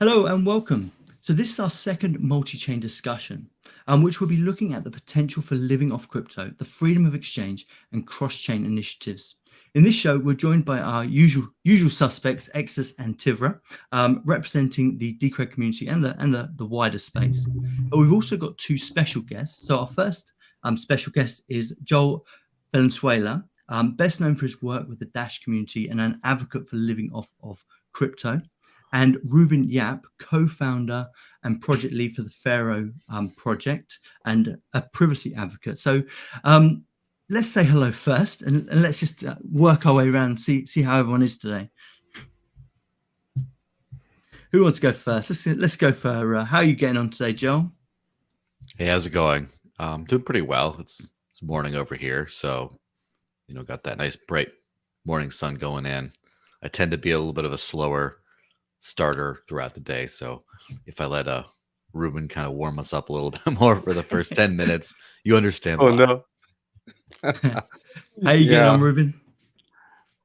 Hello and welcome. So this is our second multi-chain discussion, which will be looking at the potential for living off crypto, the freedom of exchange, and cross-chain initiatives. In this show, we're joined by our usual suspects, Exodus and Tivra, representing the Decred community and the wider space. But we've also got two special guests. So our first special guest is Joel Valenzuela, best known for his work with the Dash community and an advocate for living off of crypto, and Reuben Yap, co-founder and project lead for the Firo project and a privacy advocate. So let's say hello first, and let's just work our way around and see how everyone is today. Who wants to go first? Let's go for how are you getting on today, Joel? Hey, how's it going? Doing pretty well. It's morning over here, so got that nice bright morning sun going in. I tend to be a little bit of a slower starter throughout the day, so if I let Ruben kind of warm us up a little bit more for the first 10 minutes, you understand Oh why. no. How are you getting on, Yeah, Reuben?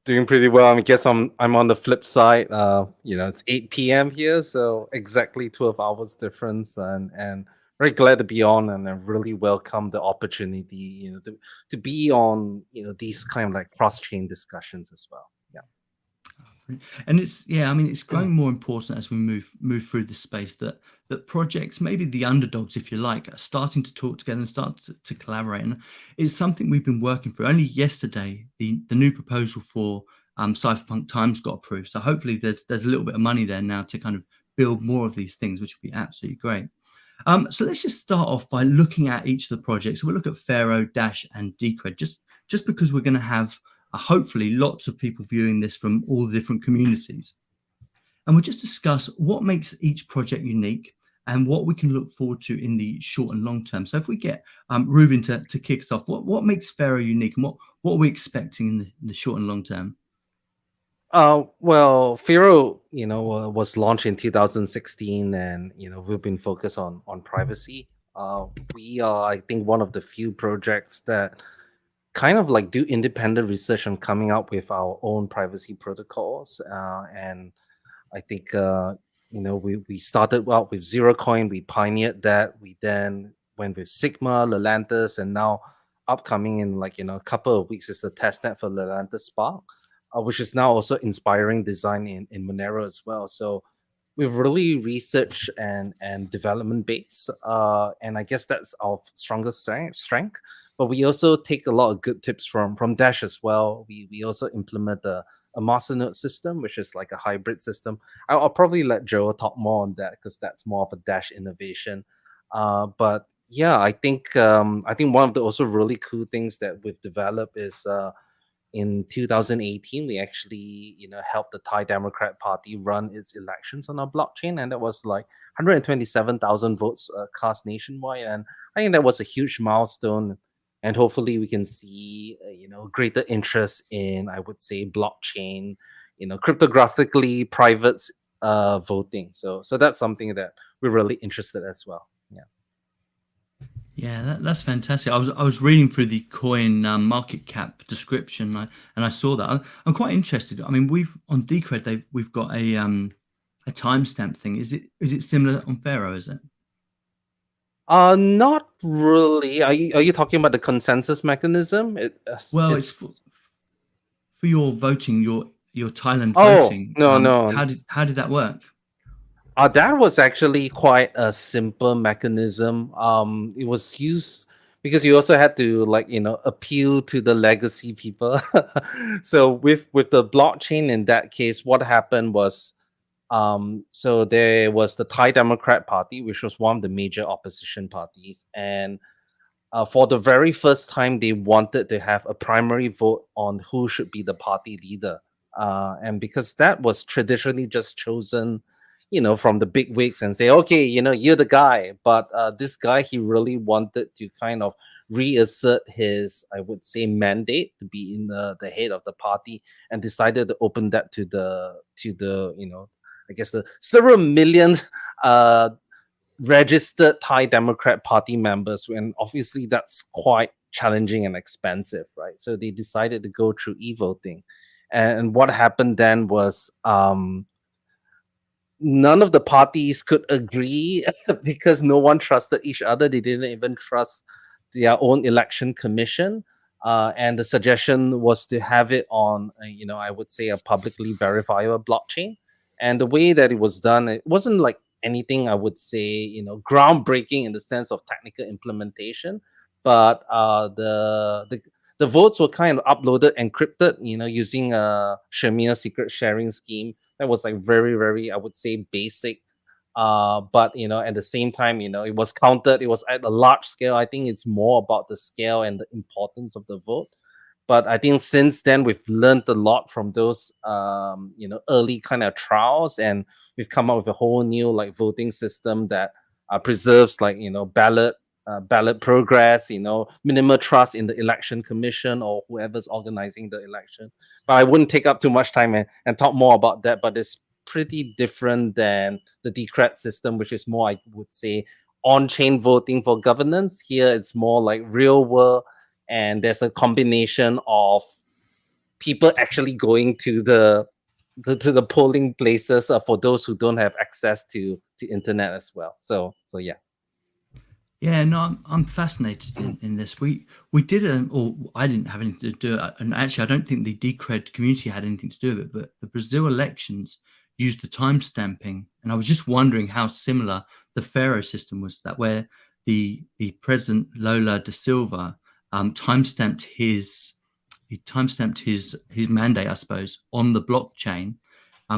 doing pretty well. I guess I'm on the flip side. It's 8 p.m. here, so exactly 12 hours difference, and very glad to be on, and I really welcome the opportunity, to be on, these kind of like cross-chain discussions as well. Yeah. And it's growing more important as we move through the space that projects, maybe the underdogs if you like, are starting to talk together and start to collaborate. And it's something we've been working for. Only yesterday the new proposal for Cypherpunk Times got approved, so hopefully there's a little bit of money there now to kind of build more of these things, which would be absolutely great. So let's just start off by looking at each of the projects. So we'll look at Faro, Dash, and Decred, just because we're going to have hopefully lots of people viewing this from all the different communities. And we'll just discuss what makes each project unique and what we can look forward to in the short and long term. So if we get Reuben to kick us off, what makes Faro unique, and what are we expecting in the short and long term? Well, Firo, was launched in 2016, and we've been focused on privacy. We are, I think, one of the few projects that kind of like do independent research on coming up with our own privacy protocols. And I think we started out with Zero Coin, we pioneered that. We then went with Sigma, Lelantus, and now upcoming in a couple of weeks is the testnet for Lelantus Spark, which is now also inspiring design in Monero as well. So we've really research and development base, and I guess that's our strongest strength. But we also take a lot of good tips from Dash as well. We also implement a masternode system, which is like a hybrid system. I'll probably let Joe talk more on that because that's more of a Dash innovation. But yeah, I think one of the also really cool things that we've developed is, in 2018, we actually helped the Thai Democrat Party run its elections on our blockchain, and that was like 127,000 votes cast nationwide, and I think that was a huge milestone. And hopefully we can see greater interest in, I would say, blockchain, cryptographically private voting. So that's something that we're really interested as well. Yeah. Yeah, that's fantastic. I was reading through the coin market cap description, and I saw that. I'm quite interested. I mean, we've on Decred we've got a timestamp thing. Is it similar on Faro? Is it? Not really. Are you talking about the consensus mechanism? Well, it's It's for your voting, your Thailand Oh, voting. no, no. How did that work? That was actually quite a simple mechanism. It was used because you also had to, like, appeal to the legacy people. So with the blockchain in that case, what happened was, so there was the Thai Democrat Party, which was one of the major opposition parties, and for the very first time, they wanted to have a primary vote on who should be the party leader. And because that was traditionally just chosen, from the big wigs and say, okay, you're the guy. But this guy, he really wanted to kind of reassert his, I would say, mandate to be in the head of the party, and decided to open that to the I guess the several million uh registered Thai Democrat Party members, when obviously that's quite challenging and expensive, right? So they decided to go through e-voting. And what happened then was, none of the parties could agree because no one trusted each other. They didn't even trust their own election commission. And the suggestion was to have it on, I would say a publicly verifiable blockchain. And the way that it was done, it wasn't like anything I would say, groundbreaking in the sense of technical implementation, but the votes were kind of uploaded encrypted, using a Shamir secret sharing scheme that was like very, very, I would say, basic. But at the same time, it was counted. It was at a large scale. I think it's more about the scale and the importance of the vote. But I think since then we've learned a lot from those early kind of trials, and we've come up with a whole new like voting system that preserves like ballot progress, minimal trust in the election commission or whoever's organizing the election. But I wouldn't take up too much time and talk more about that. But it's pretty different than the Decred system, which is more, I would say, on-chain voting for governance. Here it's more like real world, and there's a combination of people actually going to the polling places for those who don't have access to internet as well. So yeah. Yeah, no, I'm fascinated in this. We did or I didn't have anything to do it, and actually I don't think the Decred community had anything to do with it. But the Brazil elections used the time stamping, and I was just wondering how similar the Firo system was. That where the President Lula da Silva time stamped his his mandate, I suppose, on the blockchain,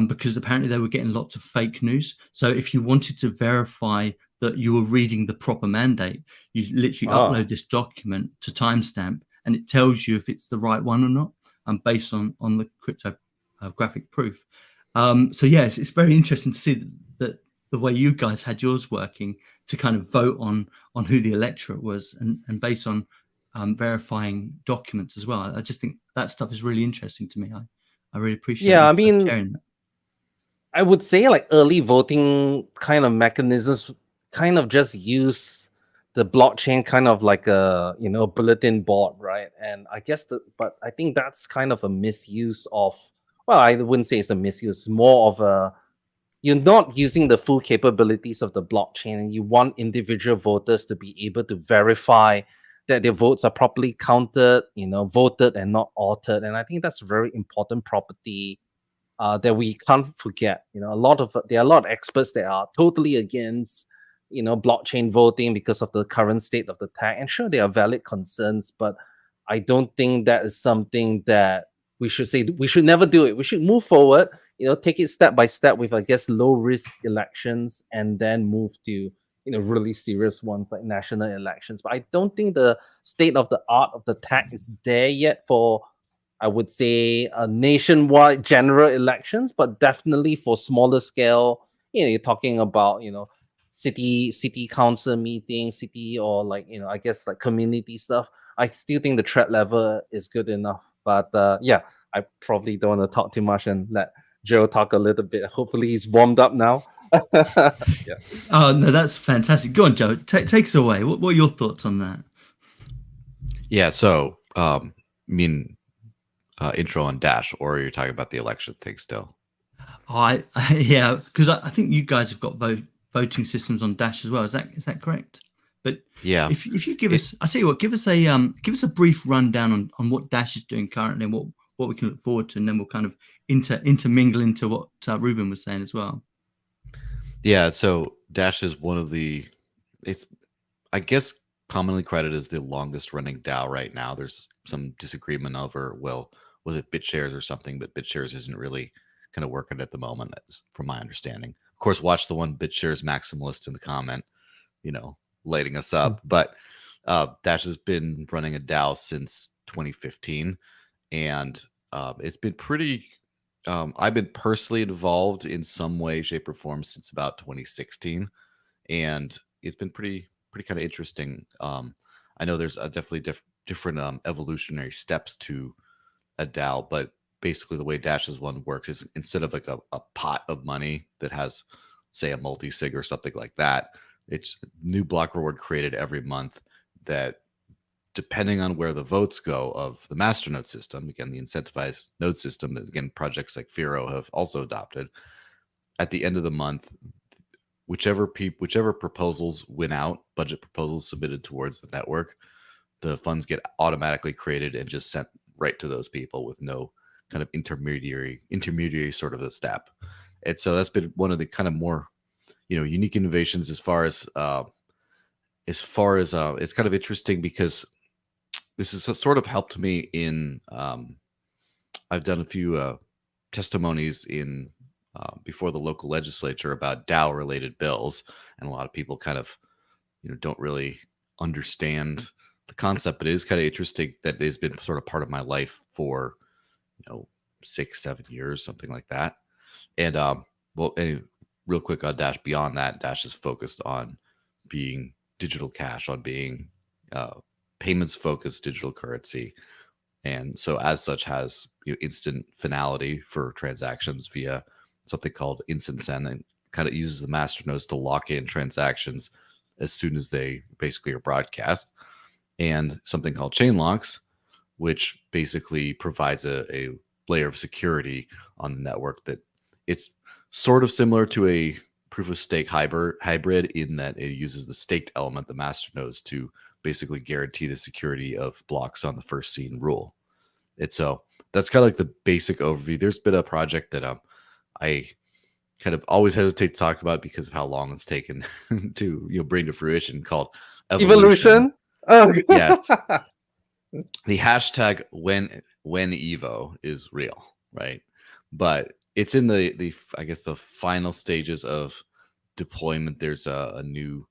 because apparently they were getting lots of fake news. So if you wanted to verify that you were reading the proper mandate, you literally upload this document to timestamp, and it tells you if it's the right one or not, based on the cryptographic proof. So yes, it's very interesting to see that the way you guys had yours working to kind of vote on who the electorate was, and based on verifying documents as well. I just think that stuff is really interesting to me. I really appreciate Yeah, you I mean, sharing that. I would say like early voting kind of mechanisms kind of just use the blockchain kind of like a bulletin board, right? And I guess but I think that's kind of a misuse of, well, I wouldn't say it's a misuse, more of a, you're not using the full capabilities of the blockchain, and you want individual voters to be able to verify that their votes are properly counted, voted and not altered. And I think that's a very important property that we can't forget. There are a lot of experts that are totally against, blockchain voting because of the current state of the tech. And sure, there are valid concerns, but I don't think that is something that we should say. We should never do it. We should move forward. Take it step by step with, I guess, low risk elections, and then move to really serious ones like national elections. But I don't think the state of the art of the tech is there yet for, I would say, nationwide general elections, but definitely for smaller scale. You're talking about city council meetings, city, or like I guess like community stuff. I still think the threat level is good enough. But yeah, I probably don't want to talk too much and let Joe talk a little bit. Hopefully he's warmed up now. Yeah. Oh no, that's fantastic. Go on, Joe. Take us away. What are your thoughts on that? Yeah. So, intro on Dash, or you're talking about the election thing still? Yeah, because I think you guys have got voting systems on Dash as well. Is that correct? But Yeah. if you give us, I tell you what, give us a brief rundown on what Dash is doing currently and what we can look forward to, and then we'll kind of intermingle into what Reuben was saying as well. Yeah. So Dash is one of the, it's, I guess, commonly credited as the longest running DAO right now. There's some disagreement over, well, was it BitShares or something, but BitShares isn't really kind of working at the moment, from my understanding. Of course, watch the one BitShares maximalist in the comment, lighting us up. But Dash has been running a DAO since 2015, and it's been pretty. I've been personally involved in some way, shape, or form since about 2016, and it's been pretty kind of interesting. I know there's definitely different evolutionary steps to a DAO, but basically the way Dash's one works is instead of like a pot of money that has, say, a multi-sig or something like that, it's new block reward created every month that, depending on where the votes go of the masternode system, again, the incentivized node system that, again, projects like Firo have also adopted, at the end of the month, whichever proposals win out, budget proposals submitted towards the network, the funds get automatically created and just sent right to those people with no kind of intermediary sort of a step. And so that's been one of the kind of more, unique innovations as far as it's kind of interesting because this has sort of helped me in, I've done a few testimonies in before the local legislature about DAO related bills, and a lot of people kind of don't really understand the concept, but it is kind of interesting that it has been sort of part of my life for 6-7 years, something like that. And real quick on Dash, beyond that, Dash is focused on being digital cash, on being payments focused digital currency, and so as such has instant finality for transactions via something called instant send, and kind of uses the masternodes to lock in transactions as soon as they basically are broadcast, and something called chain locks, which basically provides a layer of security on the network that it's sort of similar to a proof of stake hybrid in that it uses the staked element, the masternodes, to basically guarantee the security of blocks on the first seen rule. And so that's kind of like the basic overview. There's been a project that I kind of always hesitate to talk about because of how long it's taken to bring to fruition, called Evolution. Oh, yes. The hashtag when Evo is real, right? But it's in the I guess the final stages of deployment. There's a new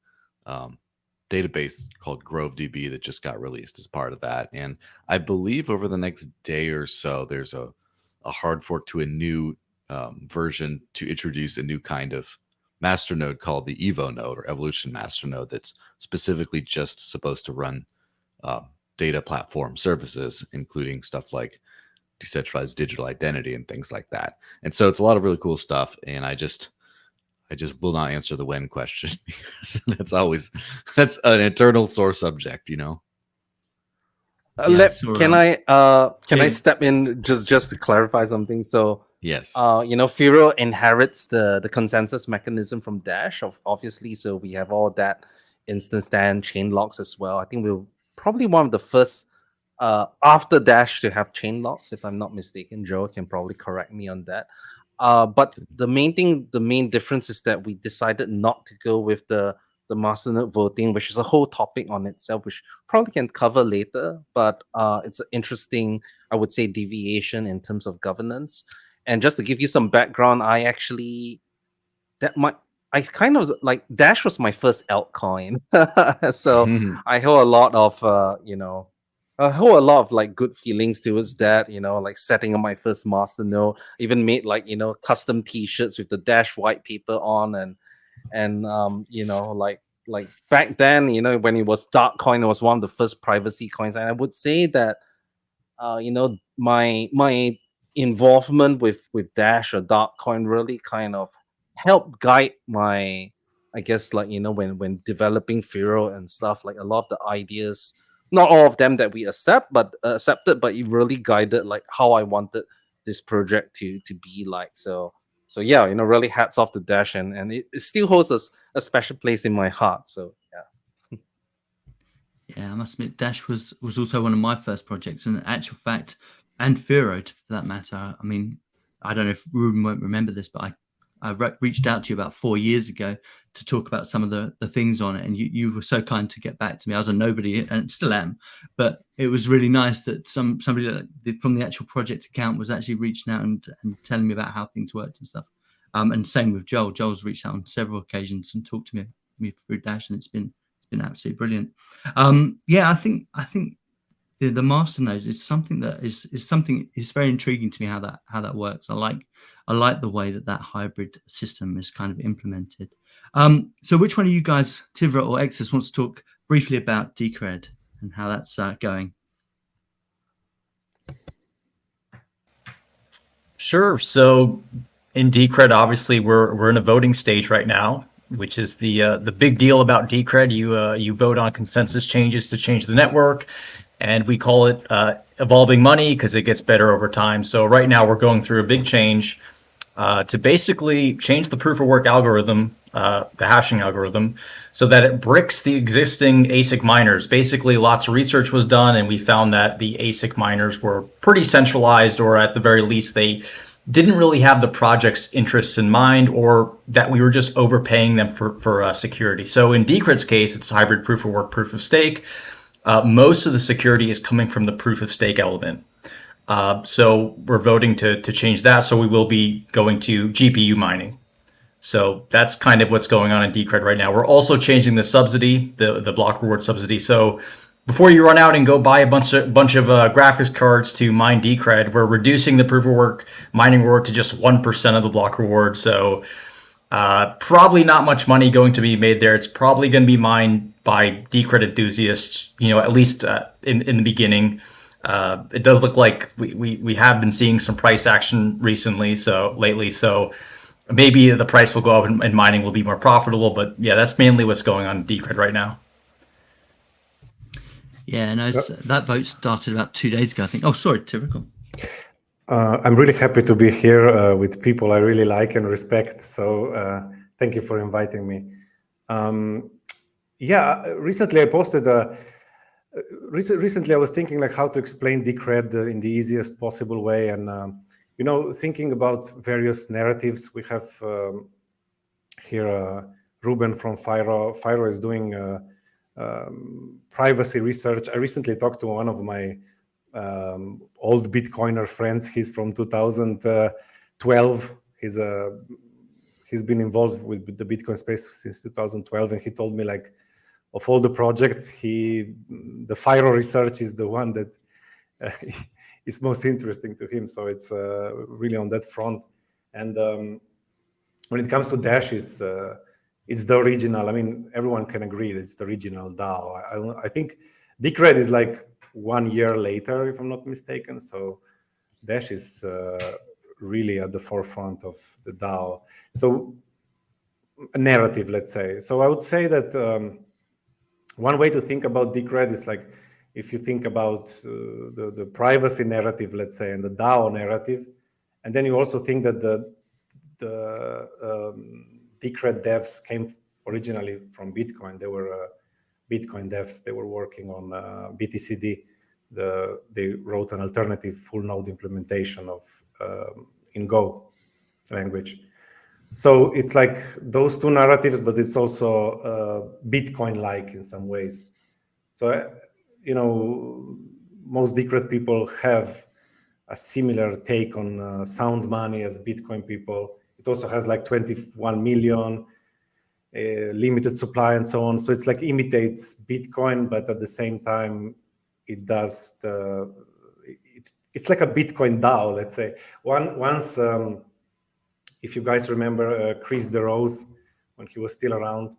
database called GroveDB that just got released as part of that, and I believe over the next day or so there's a hard fork to a new version to introduce a new kind of masternode called the Evo node, or Evolution masternode, that's specifically just supposed to run data platform services, including stuff like decentralized digital identity and things like that. And so it's a lot of really cool stuff, and I just will not answer the when question because that's an eternal sore subject, Yeah, Can I Please. step in just to clarify something? So yes. Firo inherits the consensus mechanism from Dash, obviously. So we have all that instant stand chain locks as well. I think we're probably one of the first after Dash to have chain locks, if I'm not mistaken. Joe can probably correct me on that. But the main difference is that we decided not to go with the masternode voting, which is a whole topic on itself, which probably can cover later. But it's an interesting, I would say, deviation in terms of governance. And just to give you some background, I kind of like Dash was my first altcoin, so I hold a lot of I hold a lot of like good feelings towards that. Like setting up my first masternode, even made like custom T-shirts with the Dash white paper on, and like back then, when it was Darkcoin, it was one of the first privacy coins, and I would say that my involvement with Dash or Darkcoin really kind of helped guide my, I guess, like when developing Firo and stuff, like a lot of the ideas, not all of them that we accepted, but it really guided like how I wanted this project to be like. So yeah, really hats off to Dash, and it still holds a special place in my heart. So yeah. Yeah, I must admit, Dash was also one of my first projects, and in actual fact, and Firo for that matter. I mean, I don't know if Reuben won't remember this, but I reached out to you about 4 years ago to talk about some of the things on it, and you were so kind to get back to me. I was a nobody, and still am, but it was really nice that somebody from the actual project account was actually reaching out and telling me about how things worked and stuff. And same with Joel. Joel's reached out on several occasions and talked to me through Dash, and it's been absolutely brilliant. Yeah, I think the masternode is something that is very intriguing to me, how that works. I like the way that hybrid system is kind of implemented. So which one of you guys, Tivra or Exus, wants to talk briefly about Decred and how that's going? Sure. So in Decred, obviously we're in a voting stage right now, which is the big deal about Decred. You vote on consensus changes to change the network, and we call it evolving money because it gets better over time. So right now we're going through a big change. to basically change the proof of work algorithm, the hashing algorithm, so that it bricks the existing ASIC miners. Basically, lots of research was done, and we found that the ASIC miners were pretty centralized, or at the very least, they didn't really have the project's interests in mind, or that we were just overpaying them for security. So in Decred's case, it's hybrid proof of work, proof of stake. Most of the security is coming from the proof of stake element. So we're voting to change that. So we will be going to GPU mining. So that's kind of what's going on in Decred right now. We're also changing the subsidy, the block reward subsidy. So before you run out and go buy a bunch of graphics cards to mine Decred, we're reducing the proof of work mining reward to just 1% of the block reward. So probably not much money going to be made there. It's probably going to be mined by Decred enthusiasts, at least in the beginning. It does look like we have been seeing some price action lately. So maybe the price will go up and mining will be more profitable. But yeah, that's mainly what's going on in Decred right now. Yeah, no, that vote started about 2 days ago, I think. Oh, sorry, Tivra. I'm really happy to be here with people I really like and respect. So thank you for inviting me. Recently I posted recently I was thinking like how to explain Decred in the easiest possible way, and thinking about various narratives. We have here Reuben from Firo. Firo is doing privacy research. I recently talked to one of my old Bitcoiner friends. He's from 2012. He's been involved with the Bitcoin space since 2012, and he told me like of all the projects, the Firo research is the one that is most interesting to him. So it's really on that front. And when it comes to Dash, it's the original. I mean, everyone can agree that it's the original DAO. I think Decred is like 1 year later, if I'm not mistaken. So Dash is really at the forefront of the DAO. So a narrative, let's say. So I would say that one way to think about Decred is like if you think about the privacy narrative, let's say, and the DAO narrative, and then you also think that the Decred devs came originally from Bitcoin. They were Bitcoin devs. They were working on BTCD. They wrote an alternative full node implementation of in Go language. So it's like those two narratives, but it's also Bitcoin-like in some ways. So, most Decred people have a similar take on sound money as Bitcoin people. It also has like 21 million limited supply and so on. So it's like imitates Bitcoin, but at the same time, it does it's like a Bitcoin DAO, let's say. Once, if you guys remember Chris DeRose, when he was still around,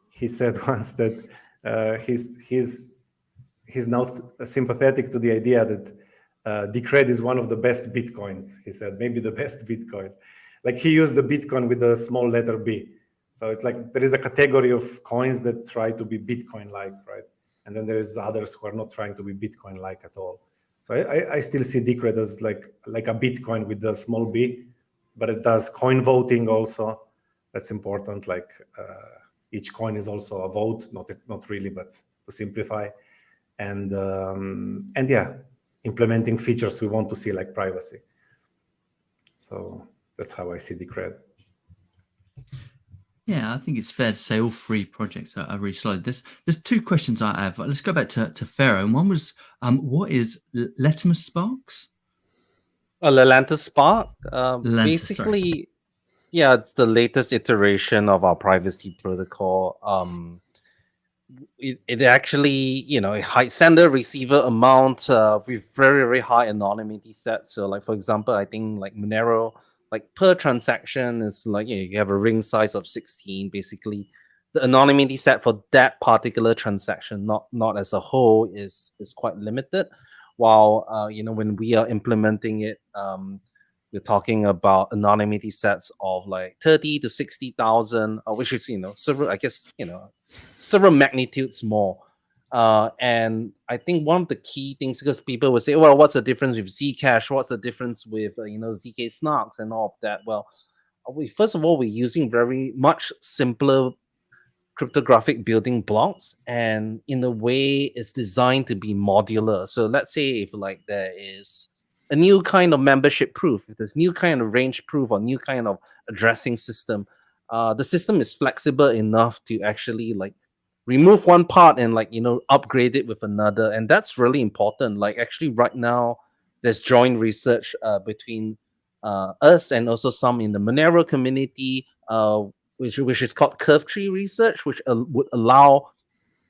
he said once that he's now sympathetic to the idea that Decred is one of the best Bitcoins. He said maybe the best Bitcoin. Like he used the Bitcoin with a small letter B. So it's like there is a category of coins that try to be Bitcoin-like, right? And then there's others who are not trying to be Bitcoin-like at all. So I still see Decred as like a Bitcoin with a small b, but it does coin voting also. That's important. Like each coin is also a vote, not really, but to simplify. And yeah, implementing features we want to see, like privacy. So that's how I see Decred. Yeah, I think it's fair to say all three projects are really solid. There's two questions I have. Let's go back to Firo. And one was, what is Latimus Sparks? Lelantus Spark. Lelantus, Basically, sorry. yeah, it's the latest iteration of our privacy protocol. It actually, sender receiver amount with very, very high anonymity set. So like, for example, I think like Monero, like per transaction is like, you have a ring size of 16. Basically, the anonymity set for that particular transaction, not as a whole, is quite limited. While when we are implementing it, we're talking about anonymity sets of like 30 to 60,000, which is several, I guess, several magnitudes more. And I think one of the key things, because people would say, well, what's the difference with Zcash? What's the difference with ZK Snarks and all of that? Well, first of all, we're using very much simpler cryptographic building blocks, and in a way it's designed to be modular. So let's say if like there is a new kind of membership proof, if there's new kind of range proof or new kind of addressing system, the system is flexible enough to actually like remove one part and like upgrade it with another. And that's really important. Like actually right now there's joint research between us and also some in the Monero community, which is called curve tree research, which would allow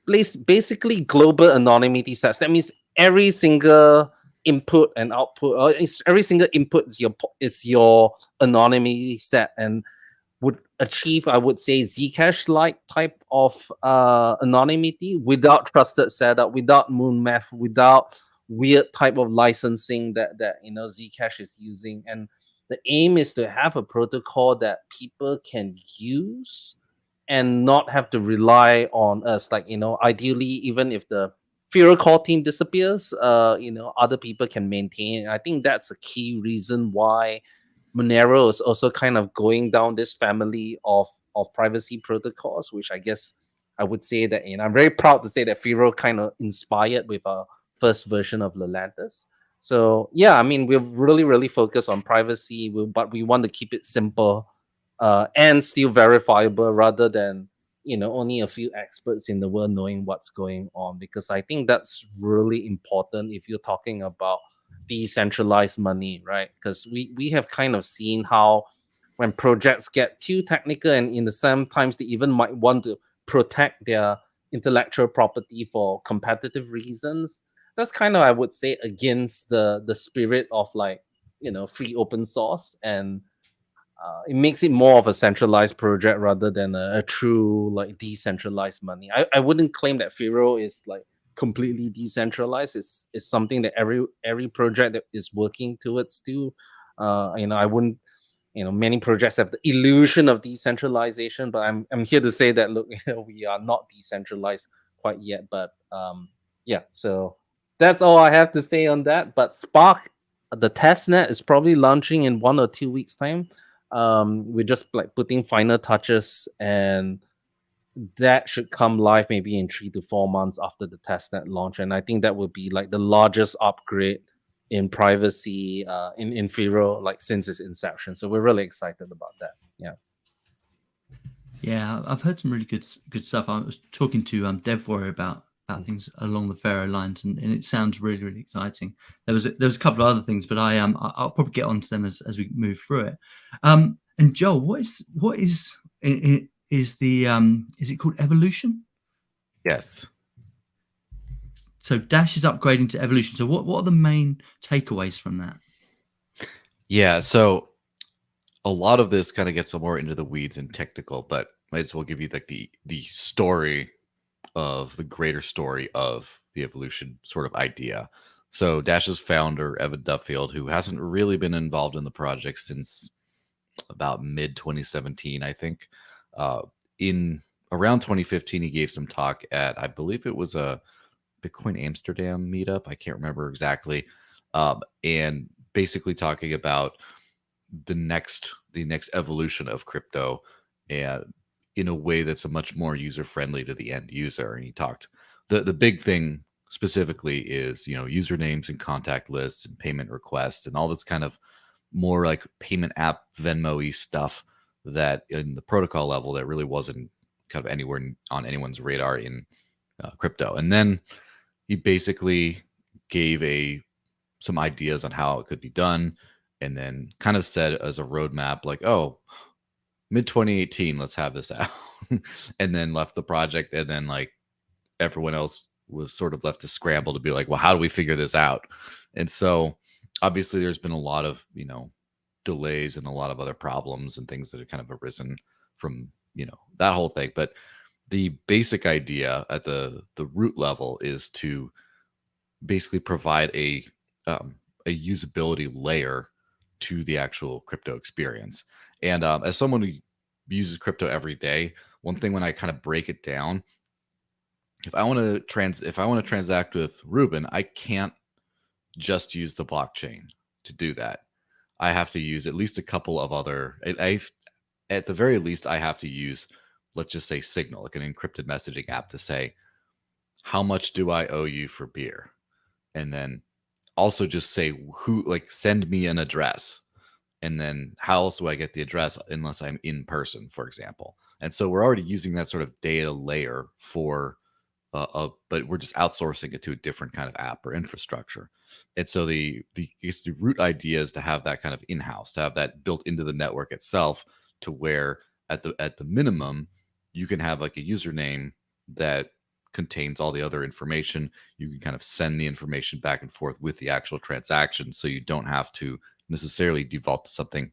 basically global anonymity sets. That means every single input and output, or every single input is your anonymity set, and would achieve, I would say, Zcash like type of anonymity without trusted setup, without moon math, without weird type of licensing that Zcash is using. And the aim is to have a protocol that people can use and not have to rely on us. Like, ideally, even if the Firo core team disappears, other people can maintain it. I think that's a key reason why Monero is also kind of going down this family of privacy protocols, which I guess I would say that, I'm very proud to say that Firo kind of inspired with our first version of Lelantus. So yeah, I mean, we're really, really focused on privacy, but we want to keep it simple and still verifiable, rather than only a few experts in the world knowing what's going on. Because I think that's really important if you're talking about decentralized money, right? Because we have kind of seen how when projects get too technical, and in the same times they even might want to protect their intellectual property for competitive reasons, that's kind of, I would say, against the spirit of like free open source. And it makes it more of a centralized project rather than a true like decentralized money. I wouldn't claim that Firo is like completely decentralized. It's something that every project that is working towards to. I wouldn't. Many projects have the illusion of decentralization, but I'm here to say that look, we are not decentralized quite yet. But yeah, so that's all I have to say on that. But Spark, the testnet, is probably launching in 1 or 2 weeks time. We're just like putting final touches, and that should come live maybe in 3 to 4 months after the testnet launch. And I think that would be like the largest upgrade in privacy in Firo like since its inception. So we're really excited about that. Yeah. Yeah, I've heard some really good stuff. I was talking to Dev Warrior about things along the Faro lines, and it sounds really, really exciting. There was a couple of other things, but I'll probably get onto them as we move through it. And Joel, what is the is it called Evolution? Yes. So Dash is upgrading to Evolution. So what are the main takeaways from that? Yeah, so a lot of this kind of gets more into the weeds and technical, but might as well give you like the story of the greater story of the evolution sort of idea. So Dash's founder, Evan Duffield, who hasn't really been involved in the project since about mid 2017, I think. In around 2015, he gave some talk at, I believe it was a Bitcoin Amsterdam meetup. I can't remember exactly. And basically talking about the next evolution of crypto, and in a way that's a much more user friendly to the end user. And he talked, the big thing specifically is usernames and contact lists and payment requests and all this kind of more like payment app Venmo-y stuff that in the protocol level that really wasn't kind of anywhere on anyone's radar in crypto. And then he basically gave some ideas on how it could be done, and then kind of said as a roadmap, like, oh, mid 2018, let's have this out, and then left the project. And then like everyone else was sort of left to scramble to be like, well, how do we figure this out? And so obviously there's been a lot of, delays and a lot of other problems and things that have kind of arisen from, that whole thing. But the basic idea at the root level is to basically provide a usability layer to the actual crypto experience. And as someone who uses crypto every day, one thing when I kind of break it down, if I want to transact with Reuben, I can't just use the blockchain to do that. I have to use at least a couple of other. At the very least, I have to use, let's just say, Signal, like an encrypted messaging app, to say, how much do I owe you for beer? And then also just say send me an address. And then how else do I get the address unless I'm in person, for example? And so we're already using that sort of data layer for, but we're just outsourcing it to a different kind of app or infrastructure. And so the root idea is to have that kind of in-house, to have that built into the network itself, to where at the minimum you can have like a username that contains all the other information. You can kind of send the information back and forth with the actual transaction, so you don't have to necessarily default to something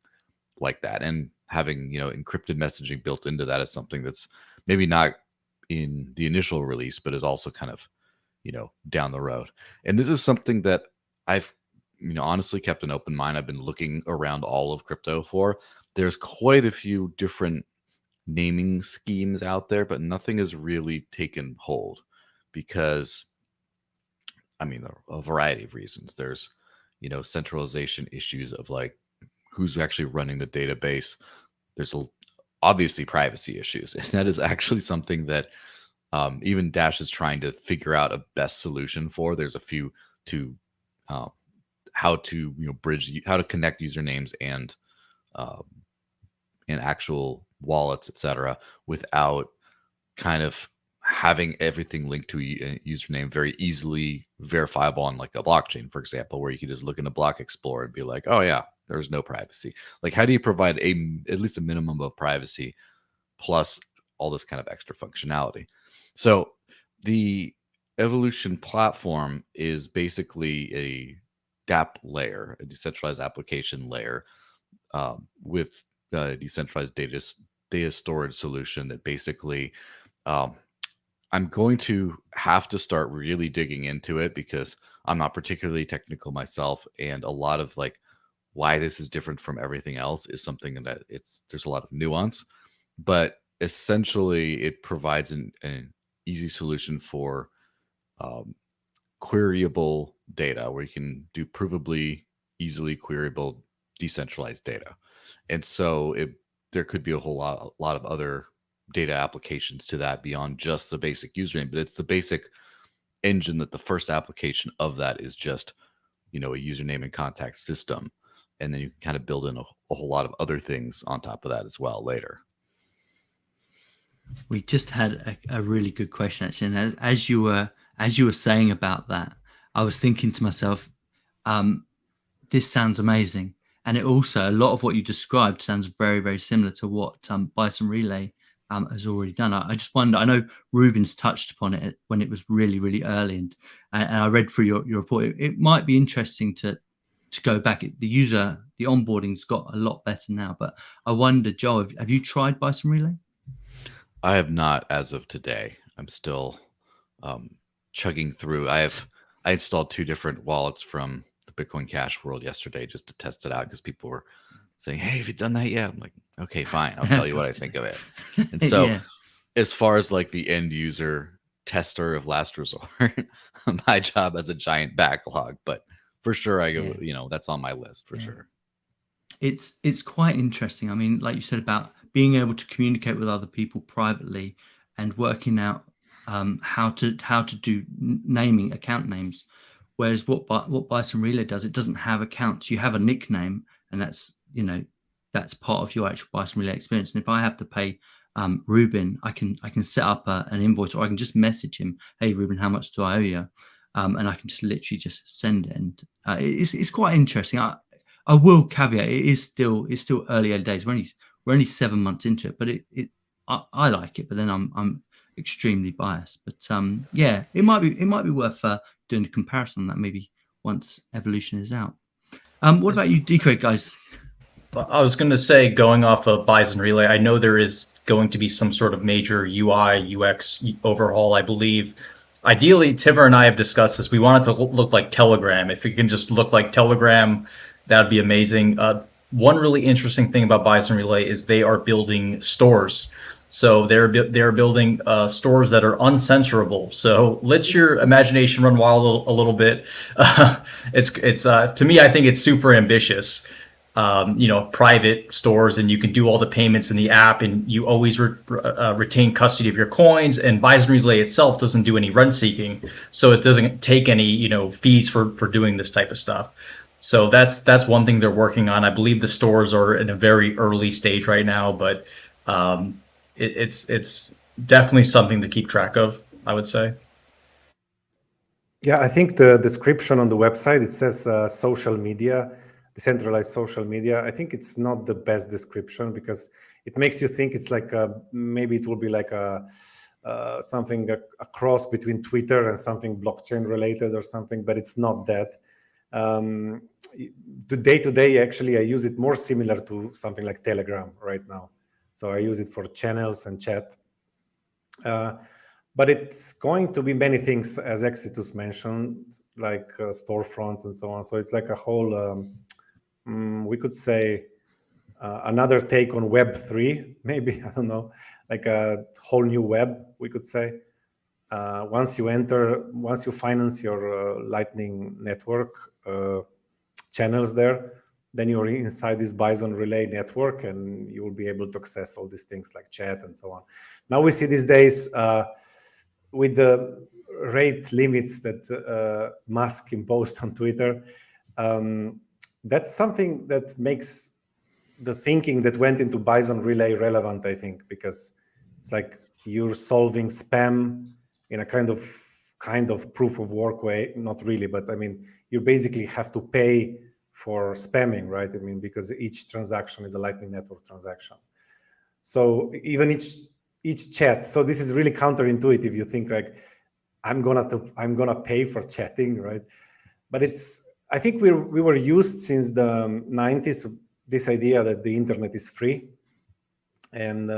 like that. And having encrypted messaging built into that is something that's maybe not in the initial release, but is also kind of down the road. And this is something that I've honestly kept an open mind. I've been looking around all of crypto for. There's quite a few different naming schemes out there, but nothing has really taken hold because, there are a variety of reasons. There's centralization issues of like who's actually running the database. There's obviously privacy issues, and that is actually something that even Dash is trying to figure out a best solution for. There's a few to how to how to connect usernames and actual wallets, etc., without kind of having everything linked to a username very easily verifiable on like a blockchain, for example, where you can just look in the block explorer and be like, oh yeah, there's no privacy. Like, how do you provide at least a minimum of privacy plus all this kind of extra functionality? So the Evolution platform is basically a DApp layer, a decentralized application layer, with a decentralized data storage solution that basically I'm going to have to start really digging into it because I'm not particularly technical myself, and a lot of like why this is different from everything else is something that there's a lot of nuance, but essentially it provides an easy solution for queryable data, where you can do provably easily queryable decentralized data. And so there could be a lot of other data applications to that beyond just the basic username, but it's the basic engine that the first application of that is just a username and contact system, and then you can kind of build in a whole lot of other things on top of that as well later. We just had a really good question, actually, and as you were saying about that, I was thinking to myself, this sounds amazing, and it also, a lot of what you described sounds very, very similar to what Bison Relay has already done. I just wonder, I know Reuben's touched upon it when it was really, really early, and I read through your report. It might be interesting to go back. The onboarding's got a lot better now, but I wonder, Joel, have you tried Bison Relay? I have not as of today. I'm still chugging through. I installed 2 different wallets from the Bitcoin Cash world yesterday just to test it out, because people were saying, hey, have you done that yet? I'm like, okay, fine. I'll tell you what I think of it. And so Yeah. As far as like the end user tester of last resort, my job has a giant backlog, but for sure I go, that's on my list for sure. It's quite interesting. I mean, like you said about being able to communicate with other people privately and working out how to do naming account names. Whereas what Bison Relay does, it doesn't have accounts. You have a nickname, and that's part of your actual Bison Relay experience. And if I have to pay Reuben, I can set up an invoice, or I can just message him, hey Reuben, how much do I owe you? And I can just literally just send it. And it's quite interesting. I will caveat, it is still early days. We're only 7 months into it, but I like it. But then I'm extremely biased. But it might be worth doing a comparison on that maybe once Evolution is out. What about you, Decred guys? I was going to say, going off of Bison Relay, I know there is going to be some sort of major UI UX overhaul, I believe. Ideally, Tivra and I have discussed this. We want it to look like Telegram. If it can just look like Telegram, that would be amazing. One really interesting thing about Bison Relay is they are building stores. So they're building stores that are uncensorable. So let your imagination run wild a little bit. It's to me, I think it's super ambitious. private stores, and you can do all the payments in the app, and you always retain custody of your coins. And Bison Relay itself doesn't do any rent seeking, so it doesn't take any fees for doing this type of stuff. So that's one thing they're working on. I believe the stores are in a very early stage right now, but it's definitely something to keep track of, I would say. Yeah, I think the description on the website, it says social media, decentralized social media. I think it's not the best description because it makes you think it's like maybe it will be like something a cross between Twitter and something blockchain related or something, but it's not that. The day-to-day, actually, I use it more similar to something like Telegram right now. So I use it for channels and chat. But it's going to be many things, as Exitus mentioned, like storefronts and so on. So it's like a whole, we could say, another take on Web3, maybe, I don't know, like a whole new web, we could say. Once you finance your Lightning Network channels there, then you're inside this Bison Relay network and you will be able to access all these things like chat and so on. Now we see these days with the rate limits that Musk imposed on Twitter, that's something that makes the thinking that went into Bison Relay relevant, I think, because it's like you're solving spam in a kind of proof of work way. Not really, but I mean, you basically have to pay for spamming, right? I mean, because each transaction is a Lightning Network transaction. So even each chat. So this is really counterintuitive. You think like, I'm gonna pay for chatting, right? But I think we were used since the 90s this idea that the internet is free, and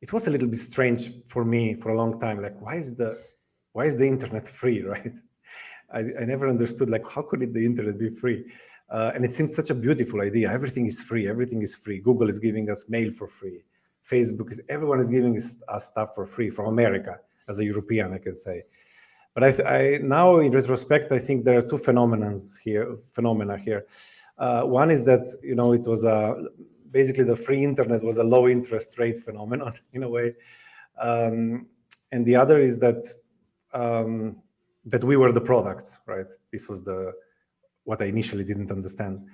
it was a little bit strange for me for a long time. Like, why is the internet free, right? I never understood, like, how could the internet be free? And it seems such a beautiful idea. Everything is free. Everything is free. Google is giving us mail for free. Everyone is giving us stuff for free from America. As a European, I can say. But I now, in retrospect, I think there are two phenomena here. One is that it was basically the free internet was a low interest rate phenomenon in a way, and the other is that that we were the products, right? This was what I initially didn't understand.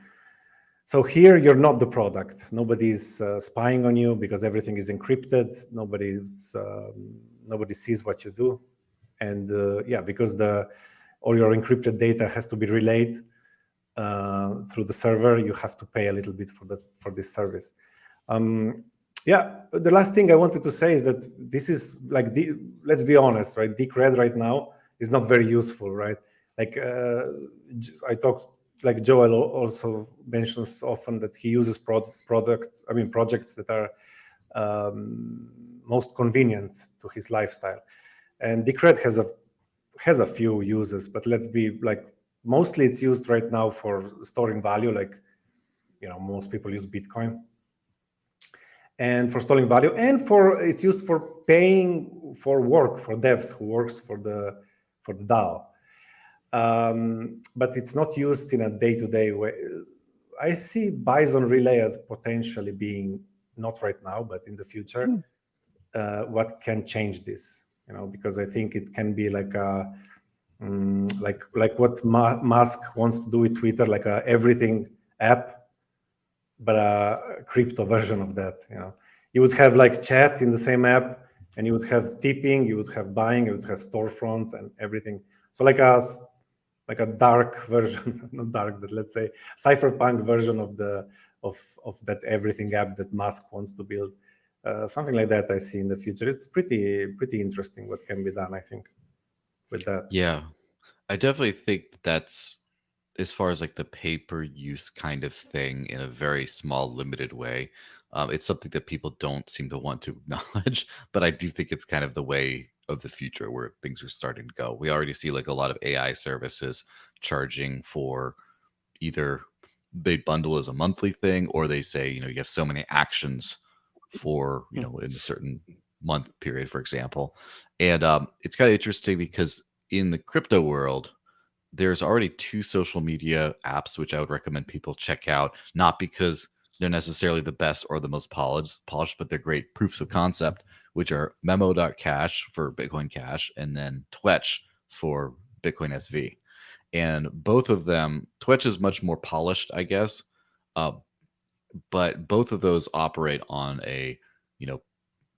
So here you're not the product. Nobody's spying on you because everything is encrypted. Nobody sees what you do. And because all your encrypted data has to be relayed through the server, you have to pay a little bit for this service. The last thing I wanted to say is that this is like, let's be honest, right? Decred right now is not very useful, right? Like like Joel also mentions often that he uses projects that are most convenient to his lifestyle. And Decred has a few uses, but let's be like, mostly it's used right now for storing value, like most people use Bitcoin, and for storing value, and it's used for paying for work for devs who works for the DAO. But it's not used in a day-to-day way. I see Bison Relay as potentially being, not right now, but in the future, what can change this. Because I think it can be like a like what Musk wants to do with Twitter, like a everything app, but a crypto version of that. You would have like chat in the same app, and you would have tipping, you would have buying, you would have storefronts and everything. So like a dark version, not dark, but let's say cypherpunk version of that everything app that Musk wants to build. Something like that I see in the future. It's pretty interesting what can be done, I think, with that. Yeah, I definitely think that's, as far as like the pay-per-use kind of thing, in a very small, limited way. It's something that people don't seem to want to acknowledge, but I do think it's kind of the way of the future where things are starting to go. We already see like a lot of AI services charging for either they bundle as a monthly thing, or they say, you have so many actions for, in a certain month period, for example. And it's kind of interesting because in the crypto world, there's already 2 social media apps which I would recommend people check out, not because they're necessarily the best or the most polished, but they're great proofs of concept, which are Memo.cash for Bitcoin Cash and then Twetch for Bitcoin SV. And both of them, Twitch is much more polished, I guess, uh, but both of those operate on a, you know,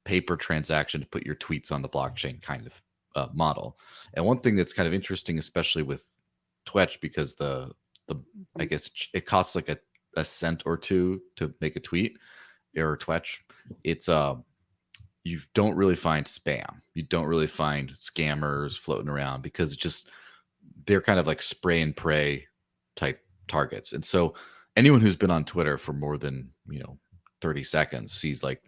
paper transaction to put your tweets on the blockchain kind of model. And one thing that's kind of interesting, especially with Twitch, because the I guess it costs like a cent or two to make a tweet or Twitch. It's you don't really find spam. You don't really find scammers floating around because it's just they're kind of like spray and pray type targets. And so anyone who's been on Twitter for more than, 30 seconds sees like,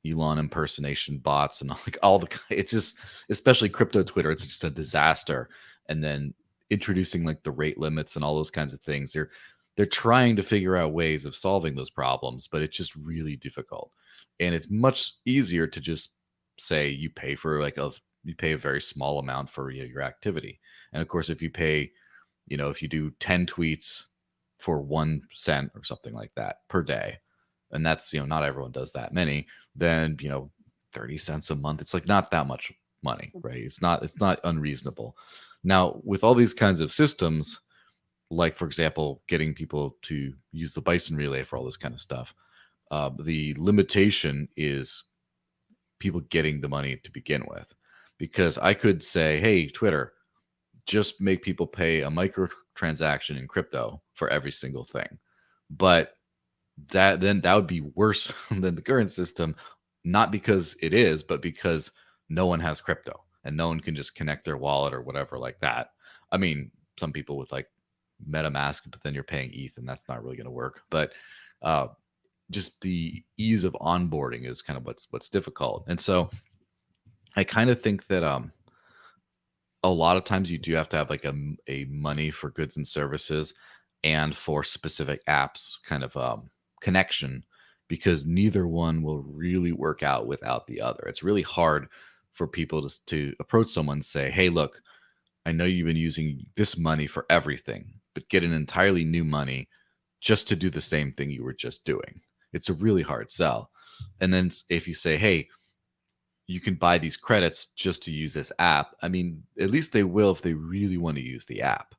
Elon impersonation bots and like all the it's just especially crypto Twitter, it's just a disaster. And then introducing like the rate limits and all those kinds of things. They're trying to figure out ways of solving those problems, but it's just really difficult. And it's much easier to just say you pay for you pay a very small amount for your activity. And of course, if you pay, if you do 10 tweets for 1 cent or something like that per day, and that's, not everyone does that many, then, 30 cents a month, it's like not that much money, right? It's not unreasonable. Now, with all these kinds of systems, like, for example, getting people to use the Bison Relay for all this kind of stuff, the limitation is people getting the money to begin with. Because I could say, hey, Twitter, just make people pay a microtransaction in crypto for every single thing. But that would be worse than the current system, not because it is, but because no one has crypto and no one can just connect their wallet or whatever like that. I mean, some people with like MetaMask, but then you're paying ETH and that's not really going to work. But just the ease of onboarding is kind of what's difficult. And so I kind of think that a lot of times you do have to have like a money for goods and services and for specific apps kind of connection, because neither one will really work out without the other. It's really hard for people to approach someone and say, hey, look, I know you've been using this money for everything, but get an entirely new money just to do the same thing you were just doing. It's a really hard sell. And then if you say, hey, you can buy these credits just to use this app, I mean, at least they will if they really want to use the app.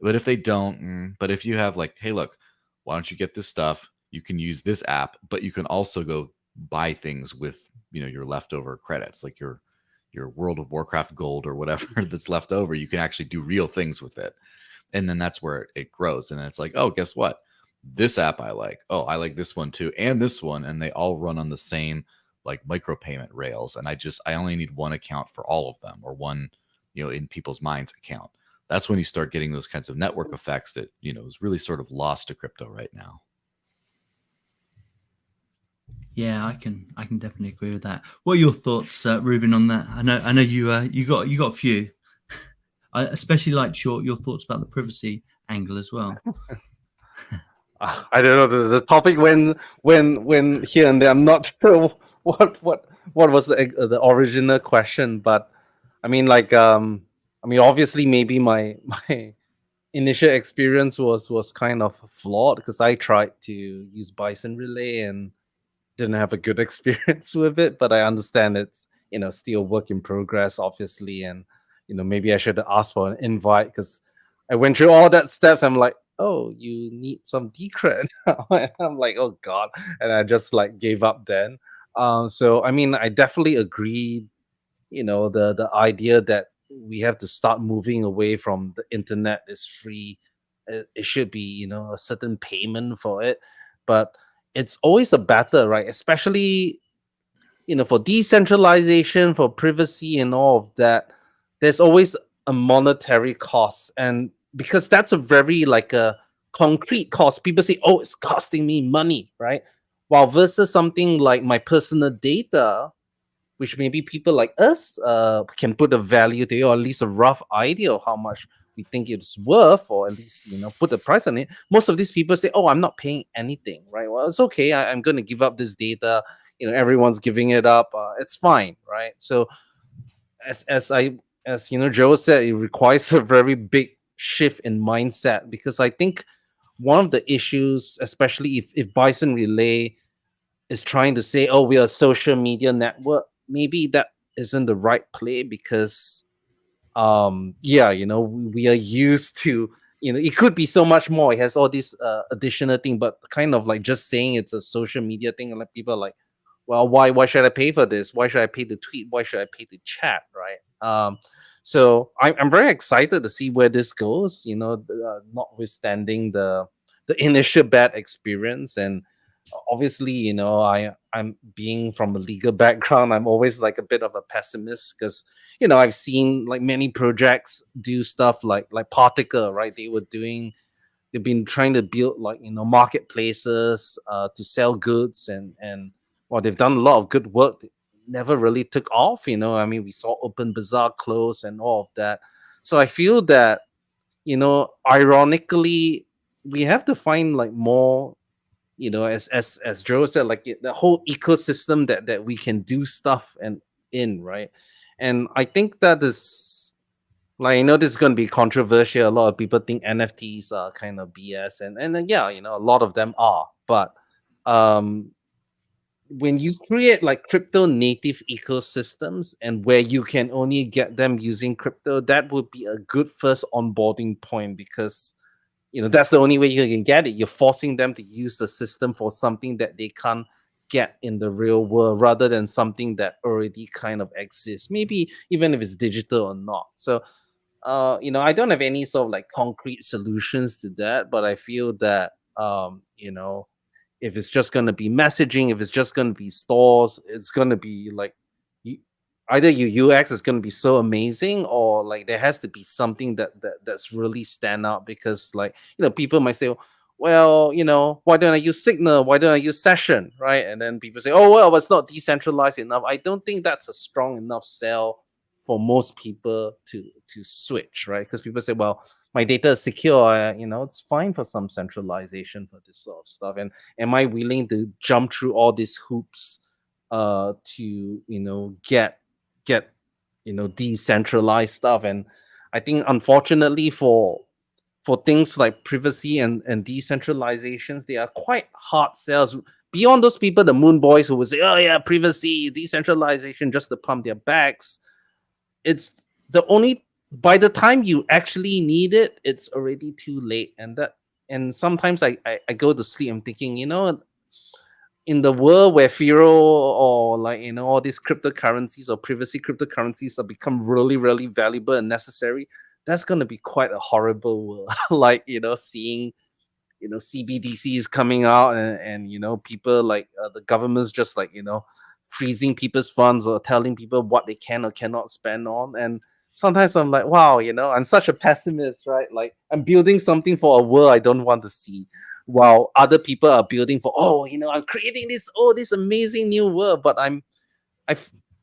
But if they don't, but if you have like, hey, look, why don't you get this stuff? You can use this app, but you can also go buy things with, your leftover credits, like your World of Warcraft gold or whatever that's left over. You can actually do real things with it. And then that's where it grows. And then it's like, oh, guess what? This app I like. Oh, I like this one too. And this one. And they all run on the same like micropayment rails. And I only need one account for all of them, or one, in people's minds account. That's when you start getting those kinds of network effects that, is really sort of lost to crypto right now. Yeah, I can definitely agree with that. What are your thoughts, Reuben, on that? I know you got a few. I especially liked your thoughts about the privacy angle as well. I don't know, the topic when here and there. I'm not sure what was the original question, but I mean, like, obviously, maybe my initial experience was kind of flawed because I tried to use Bison Relay and didn't have a good experience with it. But I understand it's still a work in progress, obviously, and maybe I should ask for an invite because I went through all that steps. I'm like, oh, you need some Decred. I'm like, oh god, and I just like gave up then. So I mean, I definitely agree. The idea that we have to start moving away from the internet is free. It should be a certain payment for it, but it's always a battle, right? Especially for decentralization, for privacy, and all of that. There's always a monetary cost, and because that's a very like a concrete cost, people say, "Oh, it's costing me money," right? While versus something like my personal data, which maybe people like us can put a value to it, or at least a rough idea of how much we think it's worth, or at least put a price on it. Most of these people say, "Oh, I'm not paying anything," right? Well, it's okay. I'm going to give up this data. Everyone's giving it up. It's fine, right? So, as Joe said, it requires a very big shift in mindset, because I think one of the issues, especially if Bison Relay is trying to say, oh, we are a social media network, maybe that isn't the right play, because yeah, we are used to, it could be so much more. It has all these additional thing, but kind of like just saying it's a social media thing, and like people are like, well, why should I pay for this? Why should I pay the tweet? Why should I pay the chat? Right. So I'm very excited to see where this goes, notwithstanding the initial bad experience. And obviously, I'm being from a legal background, I'm always like a bit of a pessimist, because I've seen like many projects do stuff like Particle, right? They've been trying to build like marketplaces to sell goods, and well, they've done a lot of good work. It never really took off. I mean, we saw Open Bazaar close and all of that. So I feel that ironically, we have to find like more, as Joe said, like the whole ecosystem that we can do stuff and in, right? And I think that is like, this is going to be controversial. A lot of people think NFTs are kind of BS, and then yeah, a lot of them are. But when you create like crypto native ecosystems, and where you can only get them using crypto, that would be a good first onboarding point, because that's the only way you can get it. You're forcing them to use the system for something that they can't get in the real world, rather than something that already kind of exists, maybe even if it's digital or not. So I don't have any sort of like concrete solutions to that, but I feel that if it's just going to be messaging, if it's just going to be stores, it's going to be like either your UX is going to be so amazing, or like there has to be something that's really stand out, because like people might say, well, why don't I use Signal, why don't I use Session, right? And then people say, oh well, it's not decentralized enough. I don't think that's a strong enough sell for most people to switch, right? Because people say, well, my data is secure, it's fine for some centralization for this sort of stuff. And am I willing to jump through all these hoops to get decentralized stuff? And I think unfortunately for things like privacy and decentralizations, they are quite hard sales. Beyond those people, the moon boys who will say, oh yeah, privacy, decentralization, just to pump their backs, it's the only, by the time you actually need it, it's already too late. And sometimes I go to sleep, I'm thinking, in the world where Firo or like all these cryptocurrencies or privacy cryptocurrencies have become really, really valuable and necessary, that's going to be quite a horrible world. Like seeing CBDCs coming out, and people like the government's just like freezing people's funds or telling people what they can or cannot spend on. And sometimes I'm like, wow, I'm such a pessimist, right? Like I'm building something for a world I don't want to see, while other people are building for, I'm creating this amazing new world. But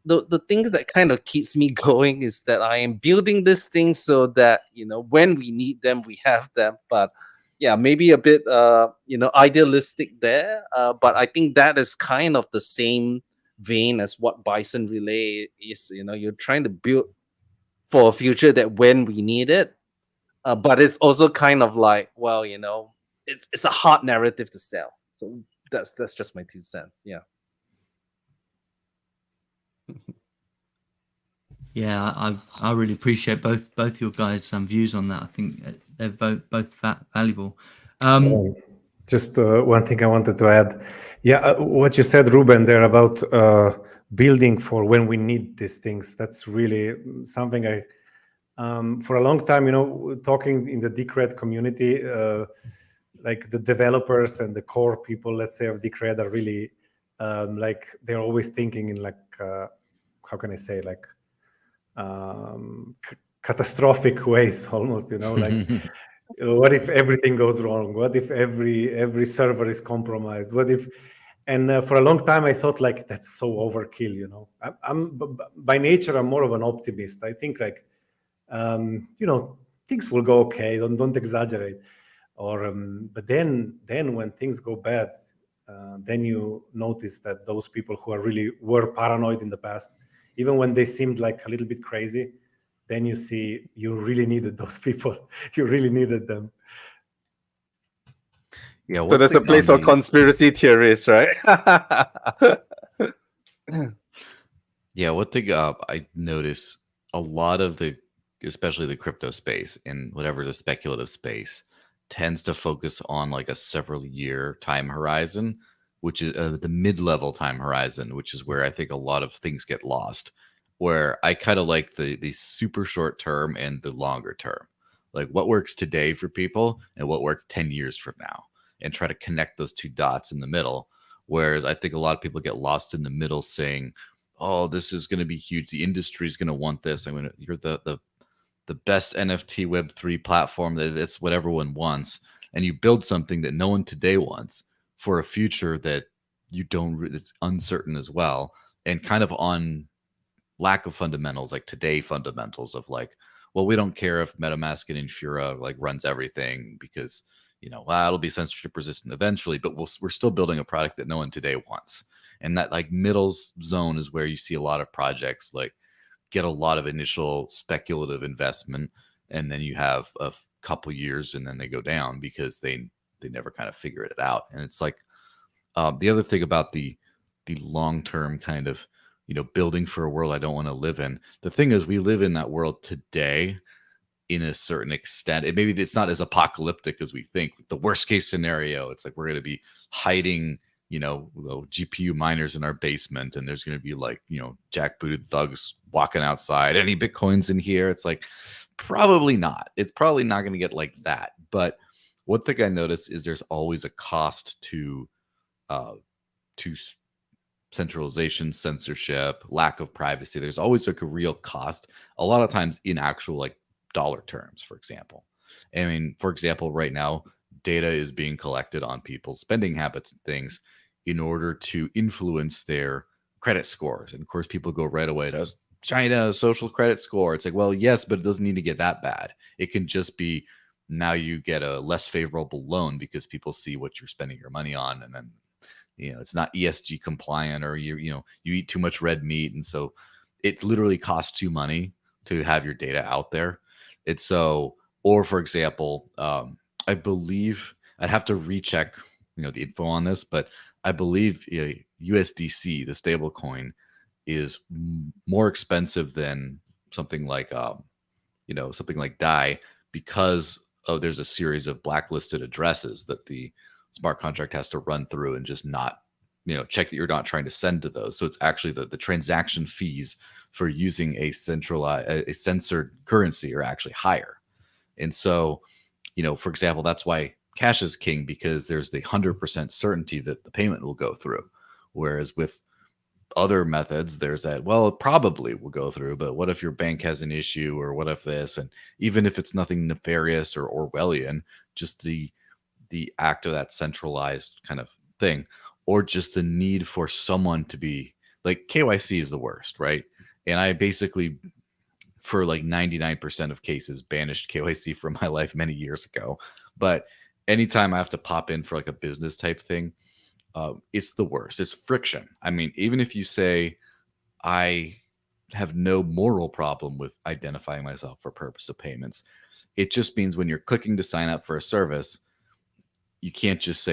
the thing that kind of keeps me going is that I am building this thing so that when we need them, we have them. But yeah, maybe a bit idealistic there, but I think that is kind of the same vein as what Bison Relay is. You're trying to build for a future that when we need it, but it's also kind of like, well, it's a hard narrative to sell. So that's just my 2 cents. Yeah. Yeah, I really appreciate both your guys' views on that. I think they're both valuable. Just one thing I wanted to add. Yeah, what you said, Reuben, there about building for when we need these things. That's really something I, for a long time, talking in the Decred community, like the developers and the core people, let's say, of Decred are really like they're always thinking in like, how can I say, like catastrophic ways almost, like what if everything goes wrong? What if every server is compromised? What if, and for a long time I thought like that's so overkill. I'm by nature I'm more of an optimist. I think like things will go okay, don't exaggerate. Or but then when things go bad, then you notice that those people who were paranoid in the past, even when they seemed like a little bit crazy, then you see you really needed those people. You really needed them. Yeah. So there's a place for conspiracy theorists, right? Yeah, one thing I notice a lot of especially the crypto space and whatever the speculative space, tends to focus on like a several year time horizon, which is the mid level time horizon, which is where I think a lot of things get lost. Where I kind of like the super short term and the longer term, like what works today for people and what works 10 years from now, and try to connect those two dots in the middle. Whereas I think a lot of people get lost in the middle saying, oh, this is going to be huge. The industry is going to want this. You're the best NFT Web3 platform. That's what everyone wants, and you build something that no one today wants for a future that you don't. It's uncertain as well, and kind of on lack of fundamentals, like today fundamentals of like, well, we don't care if MetaMask and Firo like runs everything because well, it'll be censorship resistant eventually, but we're still building a product that no one today wants. And that like middle zone is where you see a lot of projects like get a lot of initial speculative investment, and then you have a couple years and then they go down because they never kind of figured it out. And it's like the other thing about the long term kind of building for a world I don't want to live in. The thing is, we live in that world today in a certain extent. Maybe it's not as apocalyptic as we think. The worst case scenario, it's like we're going to be hiding GPU miners in our basement, and there's going to be like jackbooted thugs walking outside. Any Bitcoins in here? It's like probably not. It's probably not going to get like that. But one thing I noticed is there's always a cost to centralization, censorship, lack of privacy. There's always like a real cost, a lot of times in actual like dollar terms, for example. I mean, for example, right now, data is being collected on people's spending habits and things in order to influence their credit scores. And of course, people go right away to China social credit score. It's like, well, yes, but it doesn't need to get that bad. It can just be now you get a less favorable loan because people see what you're spending your money on, and then it's not ESG compliant, or you eat too much red meat, and so it literally costs you money to have your data out there. It's so, or for example, I believe I'd have to recheck the info on this, but I believe USDC, the stable coin, is more expensive than something like something like DAI, because there's a series of blacklisted addresses that the smart contract has to run through and just not check that you're not trying to send to those. So it's actually the transaction fees for using a censored currency are actually higher. And so for example, that's why cash is king, because there's the 100% certainty that the payment will go through. Whereas with other methods, there's that, well, it probably will go through, but what if your bank has an issue, or what if this? And even if it's nothing nefarious or Orwellian, just the act of that centralized kind of thing, or just the need for someone to be like, KYC is the worst, right? And I basically, for like 99% of cases, banished KYC from my life many years ago. But anytime I have to pop in for like a business type thing, it's the worst. It's friction. I mean, even if you say I have no moral problem with identifying myself for purpose of payments, it just means when you're clicking to sign up for a service, you can't just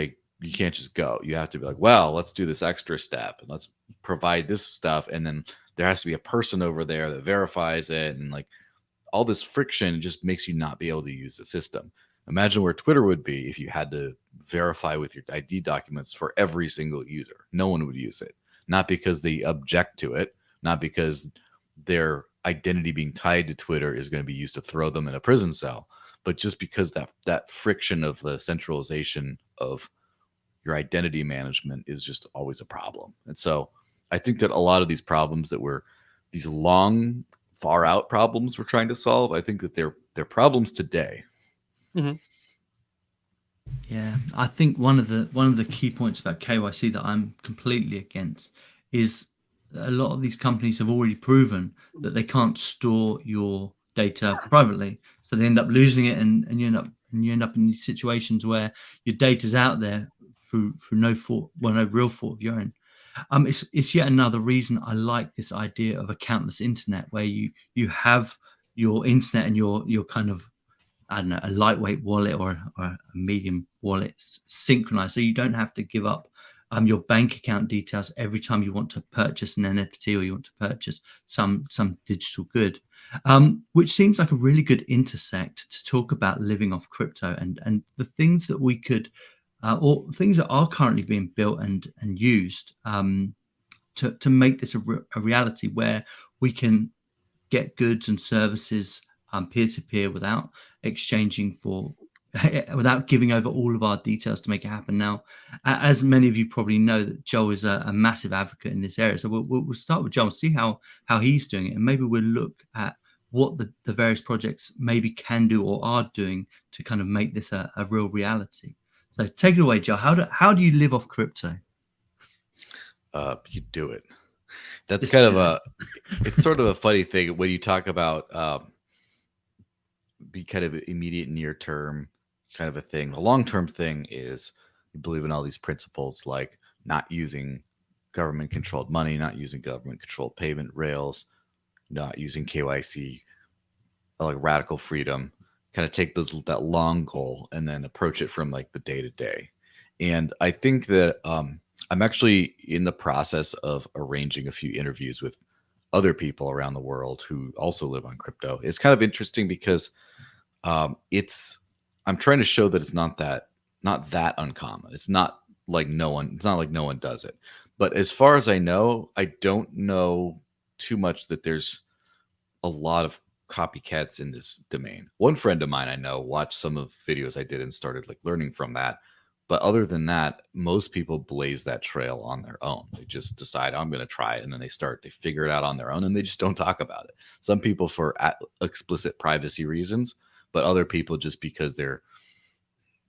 go. You have to be like, well, let's do this extra step and let's provide this stuff. And then there has to be a person over there that verifies it. And like all this friction just makes you not be able to use the system. Imagine where Twitter would be if you had to verify with your ID documents for every single user. No one would use it. Not because they object to it, not because their identity being tied to Twitter is going to be used to throw them in a prison cell, but just because that friction of the centralization of your identity management is just always a problem. And so I think that a lot of these problems that these long, far out problems we're trying to solve, I think that they're problems today. Mm-hmm. Yeah, I think one of the key points about KYC that I'm completely against is a lot of these companies have already proven that they can't store your data privately, so they end up losing it, and you end up in these situations where your data's out there through no real fault of your own. It's yet another reason I like this idea of a countless internet, where you have your internet and your kind of, I don't know, a lightweight wallet or a medium wallet synchronized, so you don't have to give up your bank account details every time you want to purchase an NFT or you want to purchase some digital good, which seems like a really good intersect to talk about living off crypto and the things that we could, or things that are currently being built and used to make this a reality where we can get goods and services peer to peer without exchanging for without giving over all of our details to make it happen. Now, as many of you probably know, that Joe is a massive advocate in this area. So we'll start with Joe and see how he's doing it, and maybe we'll look at what the various projects maybe can do or are doing to kind of make this a real reality. So take it away, Joe. How do you live off crypto? You do it. That's Just kind do of it's sort of a funny thing when you talk about the kind of immediate near term kind of a thing. The long term thing is you believe in all these principles like not using government controlled money, not using government controlled payment rails, not using KYC, like radical freedom. Kind of take that long goal and then approach it from like the day to day. And I think that I'm actually in the process of arranging a few interviews with other people around the world who also live on crypto. It's kind of interesting because I'm trying to show that it's not that uncommon. It's not like no one does it. But as far as I know, I don't know too much that there's a lot of copycats in this domain. One friend of mine I know watched some of videos I did and started like learning from that. But other than that, most people blaze that trail on their own. They just decide, I'm going to try it. And then they figure it out on their own and they just don't talk about it. Some people for explicit privacy reasons, but other people just because they're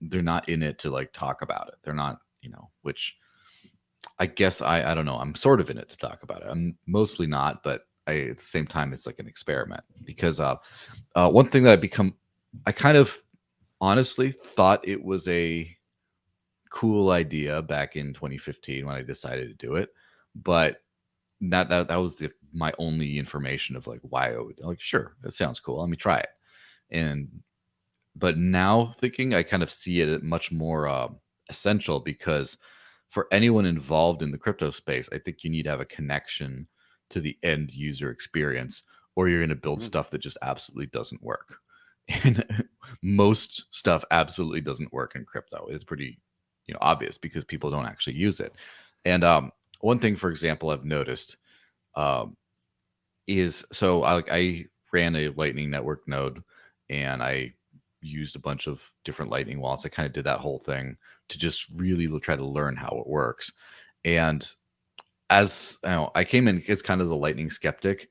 not in it to like talk about it. They're not, which I guess I don't know. I'm sort of in it to talk about it. I'm mostly not, but at the same time, it's like an experiment because one thing that I kind of honestly thought it was a cool idea back in 2015 when I decided to do it, but that was my only information of like why I would like, sure, it sounds cool, let me try it. But now thinking, I kind of see it much more essential because for anyone involved in the crypto space, I think you need to have a connection to the end user experience, or you're going to build stuff that just absolutely doesn't work. And most stuff absolutely doesn't work in crypto. It's pretty obvious because people don't actually use it. And one thing, for example, I've noticed is so I ran a Lightning Network node and I used a bunch of different Lightning wallets. I kind of did that whole thing to just really try to learn how it works. And as I came in as kind of as a Lightning skeptic,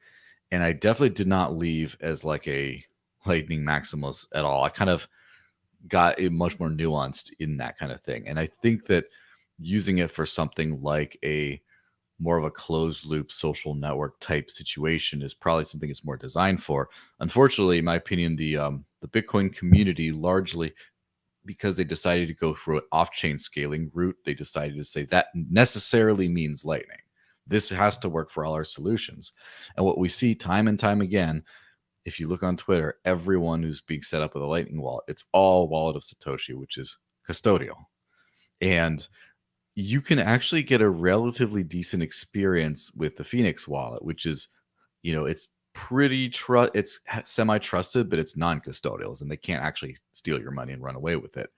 and I definitely did not leave as like a Lightning maximalist at all. I kind of got it much more nuanced in that kind of thing. And I think that using it for something like a more of a closed loop social network type situation is probably something it's more designed for. Unfortunately, in my opinion, the Bitcoin community, largely because they decided to go through an off-chain scaling route, they decided to say that necessarily means Lightning. This has to work for all our solutions. And what we see time and time again, if you look on Twitter, everyone who's being set up with a Lightning wallet, it's all Wallet of Satoshi, which is custodial. And you can actually get a relatively decent experience with the Phoenix wallet, which is, it's pretty it's semi-trusted, but it's non-custodial, and they can't actually steal your money and run away with it.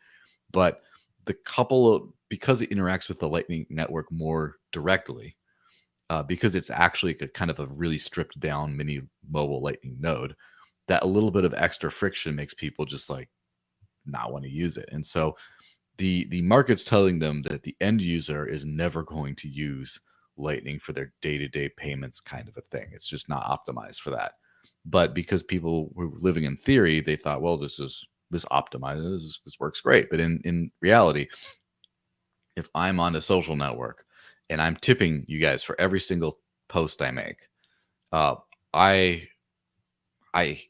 But because it interacts with the Lightning Network more directly, because it's actually a kind of a really stripped down mini mobile Lightning node, that a little bit of extra friction makes people just like not want to use it. And so the market's telling them that the end user is never going to use Lightning for their day-to-day payments kind of a thing. It's just not optimized for that. But because people were living in theory, they thought, well, this optimizes, this works great. But in reality, if I'm on a social network and I'm tipping you guys for every single post I make, we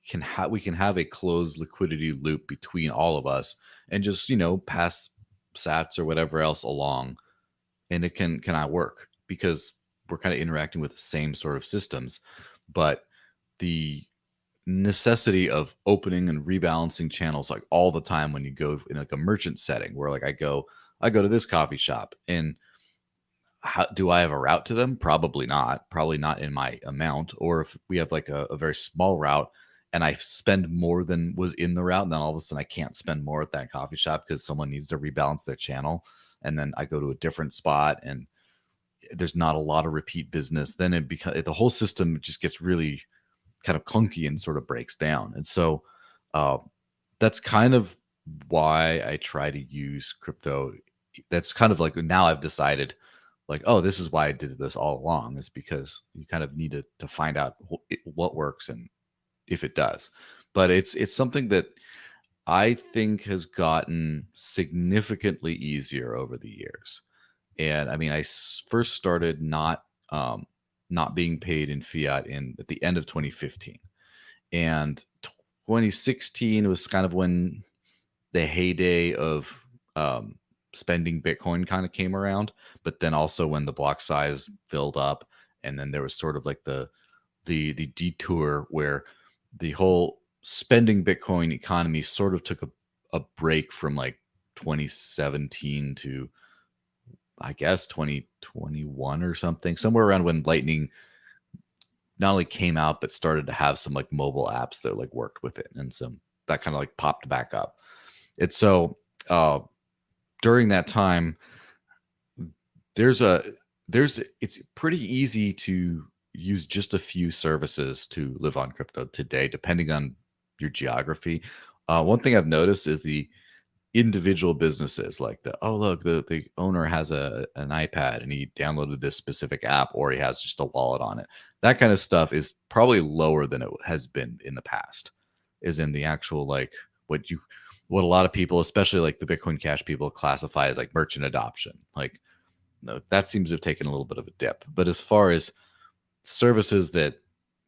can have a closed liquidity loop between all of us and just pass sats or whatever else along, and it cannot work because we're kind of interacting with the same sort of systems. But the necessity of opening and rebalancing channels like all the time when you go in like a merchant setting where like I go to this coffee shop, and how do I have a route to them? Probably not in my amount. Or if we have like a very small route and I spend more than was in the route, and then all of a sudden I can't spend more at that coffee shop because someone needs to rebalance their channel, and then I go to a different spot and there's not a lot of repeat business, then it becomes the whole system just gets really kind of clunky and sort of breaks down. And so that's kind of why I try to use crypto. That's kind of like now I've decided like, oh, this is why I did this all along, is because you kind of need to find out what works and if it does. But it's something that I think has gotten significantly easier over the years. And I mean, first started not being paid in fiat at the end of 2015, and 2016 was kind of when the heyday of spending Bitcoin kind of came around. But then also when the block size filled up, and then there was sort of like the detour where the whole spending Bitcoin economy sort of took a break from like 2017 to I guess 2021 or something, somewhere around when Lightning not only came out but started to have some like mobile apps that like worked with it, and some that kind of like popped back up. It's so during that time it's pretty easy to use just a few services to live on crypto today, depending on your geography. One thing I've noticed is the individual businesses, like the owner has an iPad and he downloaded this specific app, or he has just a wallet on it. That kind of stuff is probably lower than it has been in the past, is in the actual like what a lot of people, especially like the Bitcoin Cash people, classify as like merchant adoption. Like, no, that seems to have taken a little bit of a dip. But as far as services that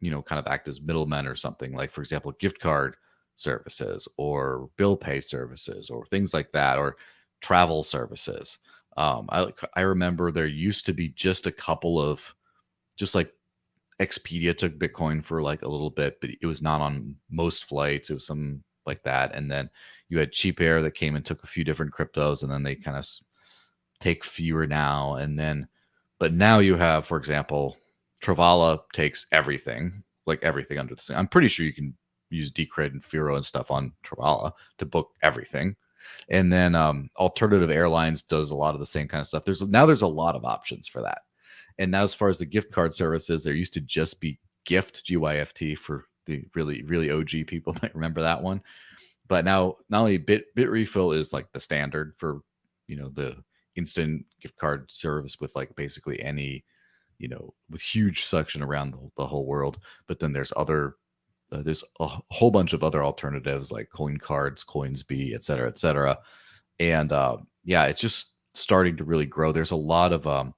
kind of act as middlemen or something, like for example gift card services or bill pay services or things like that, or travel services, I remember there used to be just a couple of, just like Expedia took Bitcoin for like a little bit, but it was not on most flights. It was some like that. And then you had Cheap Air that came and took a few different cryptos, and then they kind of take fewer now. And then, but now you have, for example, Travala takes everything, like everything under the sun. I'm pretty sure you can use Decred and Firo and stuff on Travala to book everything. And then Alternative Airlines does a lot of the same kind of stuff. There's a lot of options for that. And now as far as the gift card services, there used to just be Gift, GYFT, for the really, really OG people might remember that one. But now not only Bitrefill is like the standard for, the instant gift card service with like basically any, with huge suction around the whole world. But then there's there's a whole bunch of other alternatives like Coin Cards, Coinsbee, et cetera, et cetera. And yeah, it's just starting to really grow. There's a lot of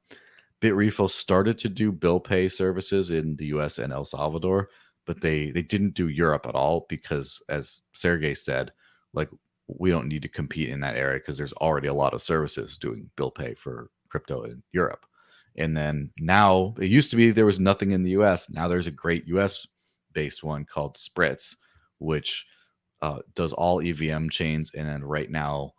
Bitrefill started to do bill pay services in the US and El Salvador, but they didn't do Europe at all because, as Sergey said, like, we don't need to compete in that area because there's already a lot of services doing bill pay for crypto in Europe. And then now, it used to be there was nothing in the US. Now there's a great US based one called Spritz, which does all EVM chains. And then right now,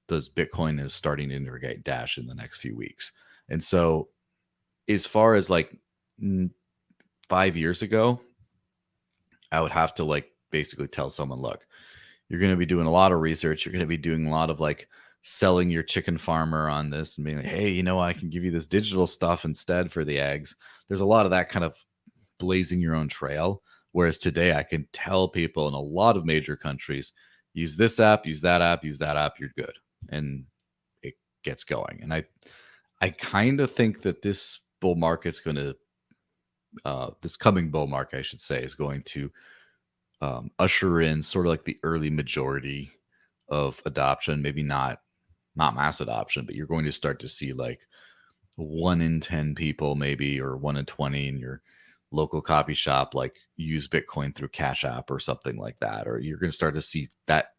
does Bitcoin is starting to integrate Dash in the next few weeks. And so as far as like 5 years ago, I would have to like basically tell someone, look, you're going to be doing a lot of research. You're going to be doing a lot of like selling your chicken farmer on this and being like, hey, I can give you this digital stuff instead for the eggs. There's a lot of that kind of blazing your own trail. Whereas today I can tell people in a lot of major countries, use this app, use that app, you're good. And it gets going. And I kind of think that this bull market's going to, this coming bull market, I should say, is going to usher in sort of like the early majority of adoption. Maybe not mass adoption, but you're going to start to see like 1 in 10 people, maybe, or 1 in 20 in your local coffee shop, like use Bitcoin through Cash App or something like that. Or you're going to start to see that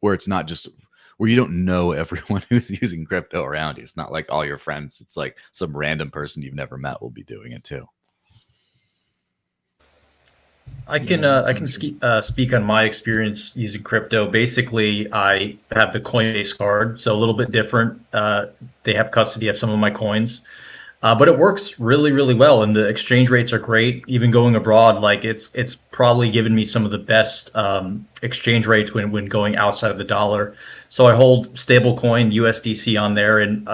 where it's not just where you don't know everyone who's using crypto around you. It's not like all your friends. It's like some random person you've never met will be doing it too. I can Yeah, that's I can speak on my experience using crypto. Basically, I have the Coinbase card, so a little bit different. They have custody of some of my coins, but it works really, really well, and the exchange rates are great. Even going abroad, like it's probably given me some of the best exchange rates when going outside of the dollar. So I hold stablecoin USDC on there, and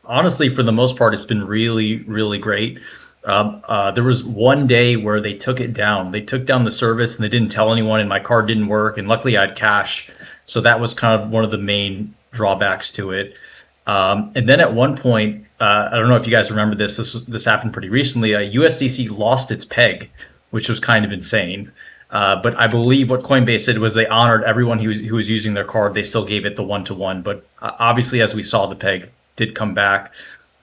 honestly, for the most part, it's been really, really great. There was one day where they took it down. They took down the service and they didn't tell anyone, and my card didn't work. And luckily, I had cash, so that was kind of one of the main drawbacks to it. And then at one point, I don't know if you guys remember this. This happened pretty recently. USDC lost its peg, which was kind of insane. But I believe what Coinbase did was they honored everyone who was using their card. They still gave it the 1-to-1. But obviously, as we saw, the peg did come back.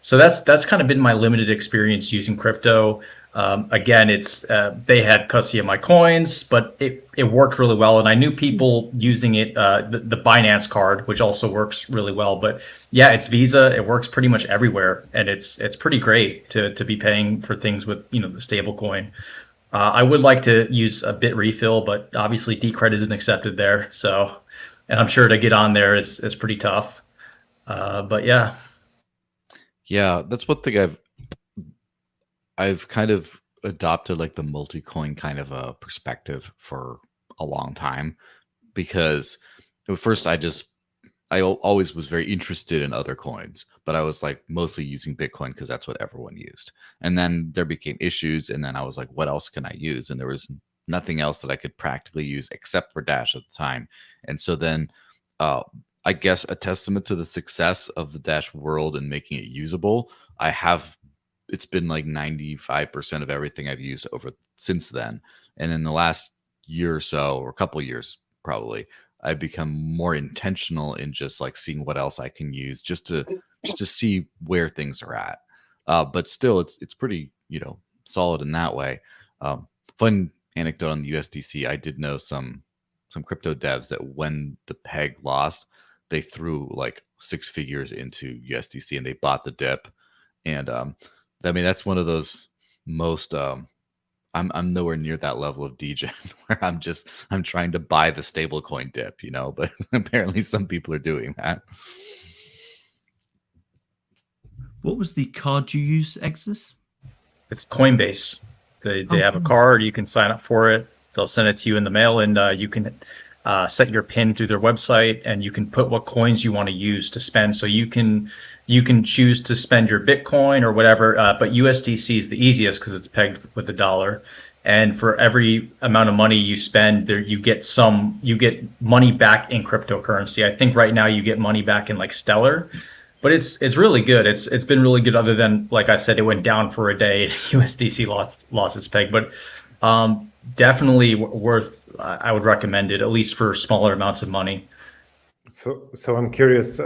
So that's kind of been my limited experience using crypto. Again, it's they had custody of my coins, but it worked really well, and I knew people using it, the Binance card, which also works really well. But yeah, it's Visa. It works pretty much everywhere, and it's pretty great to be paying for things with the stable coin. I would like to use a bit refill, but obviously Decred isn't accepted there. So, and I'm sure to get on there is pretty tough. But yeah. Yeah, that's one thing I've kind of adopted, like the multi-coin kind of a perspective for a long time, because at first always was very interested in other coins, but I was like mostly using Bitcoin because that's what everyone used. And then there became issues, and then I was like, what else can I use? And there was nothing else that I could practically use except for Dash at the time. And so then I guess a testament to the success of the Dash world and making it usable, it's been like 95% of everything I've used over since then. And in the last year or so, or a couple of years probably, I've become more intentional in just like seeing what else I can use just to see where things are at. But still, it's pretty solid in that way. Fun anecdote on the USDC: I did know some crypto devs that when the peg lost, they threw like 6 figures into USDC and they bought the dip. And I mean, that's one of those most I'm nowhere near that level of degen where I'm trying to buy the stablecoin dip, but apparently some people are doing that. What was the card you use, Exodus? It's Coinbase. They have a card. You can sign up for it. They'll send it to you in the mail, and you can set your PIN through their website, and you can put what coins you want to use to spend. So you can choose to spend your Bitcoin or whatever, but USDC is the easiest because it's pegged with the dollar. And for every amount of money you spend, you get money back in cryptocurrency. I think right now you get money back in like Stellar. But it's really good. It's been really good. Other than, like I said, it went down for a day. USDC lost its peg, but definitely worth. I would recommend it, at least for smaller amounts of money. So I'm curious,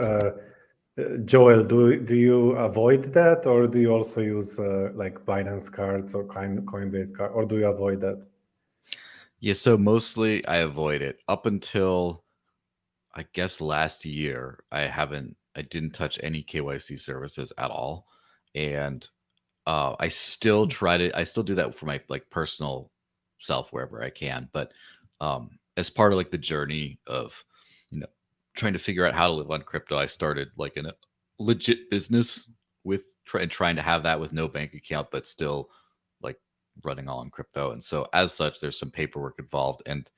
Joel, do you avoid that, or do you also use like Binance cards or Coinbase card, or do you avoid that? Yeah, so mostly I avoid it up until I guess last year. I didn't touch any KYC services at all, and I still I still do that for my like personal self wherever I can. But as part of like the journey of trying to figure out how to live on crypto, I started like in a legit business with trying to have that with no bank account, but still like running all on crypto. And so as such, there's some paperwork involved, and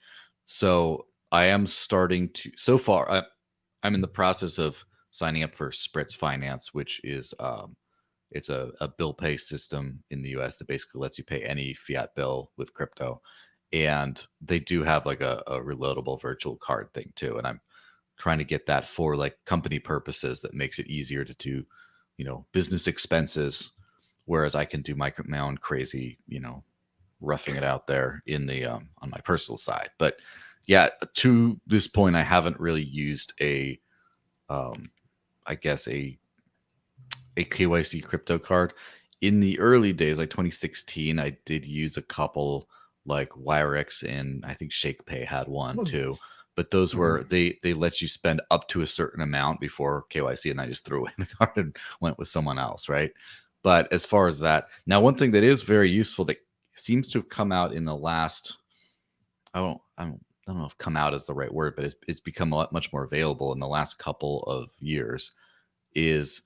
so I am starting to. So far, I'm in the process of signing up for Spritz Finance, which is it's a bill pay system in the US that basically lets you pay any fiat bill with crypto. And they do have like a reloadable virtual card thing too. And I'm trying to get that for like company purposes that makes it easier to do, business expenses. Whereas I can do my own crazy, roughing it out there in the on my personal side. But yeah, to this point, I haven't really used I guess a KYC crypto card. In the early days, like 2016, I did use a couple, like Wirex, and I think ShakePay had one too. But those were they let you spend up to a certain amount before KYC, and I just threw away the card and went with someone else, right? But as far as that, now one thing that is very useful that seems to have come out in the last I don't know if come out is the right word, but it's become much more available in the last couple of years, is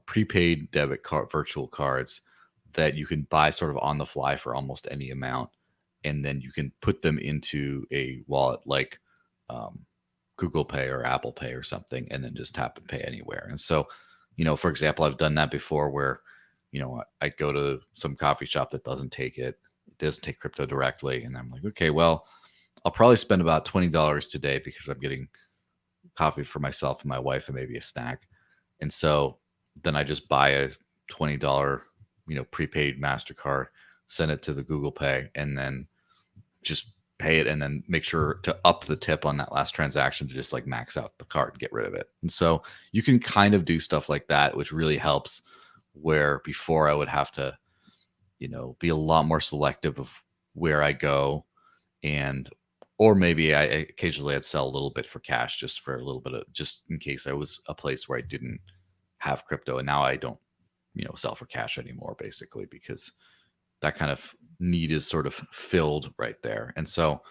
prepaid debit card virtual cards that you can buy sort of on the fly for almost any amount, and then you can put them into a wallet like Google Pay or Apple Pay or something, and then just tap and pay anywhere. And so, for example, I've done that before where, I go to some coffee shop that doesn't take crypto directly, and I'm like, okay, well, I'll probably spend about $20 today because I'm getting coffee for myself and my wife and maybe a snack. And so then I just buy a $20, prepaid MasterCard, send it to the Google Pay, and then just pay it, and then make sure to up the tip on that last transaction to just like max out the card and get rid of it. And so you can kind of do stuff like that, which really helps, where before I would have to, be a lot more selective of where I go, or maybe occasionally I'd sell a little bit for cash, just for a little bit of, just in case I was a place where I didn't have crypto. And now I don't, sell for cash anymore, basically, because that kind of need is sort of filled right there. And so,